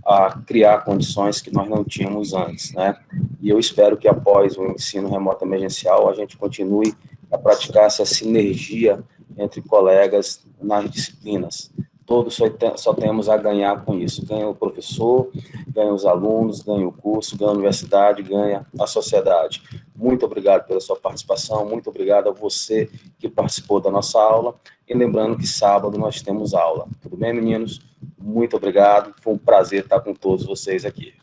a criar condições que nós não tínhamos antes, né? E eu espero que após o ensino remoto emergencial a gente continue a praticar essa sinergia entre colegas nas disciplinas. Todos só temos a ganhar com isso. Ganha o professor, ganha os alunos, ganha o curso, ganha a universidade, ganha a sociedade. Muito obrigado pela sua participação, muito obrigado a você que participou da nossa aula. E lembrando que sábado nós temos aula. Tudo bem, meninos? Muito obrigado. Foi um prazer estar com todos vocês aqui.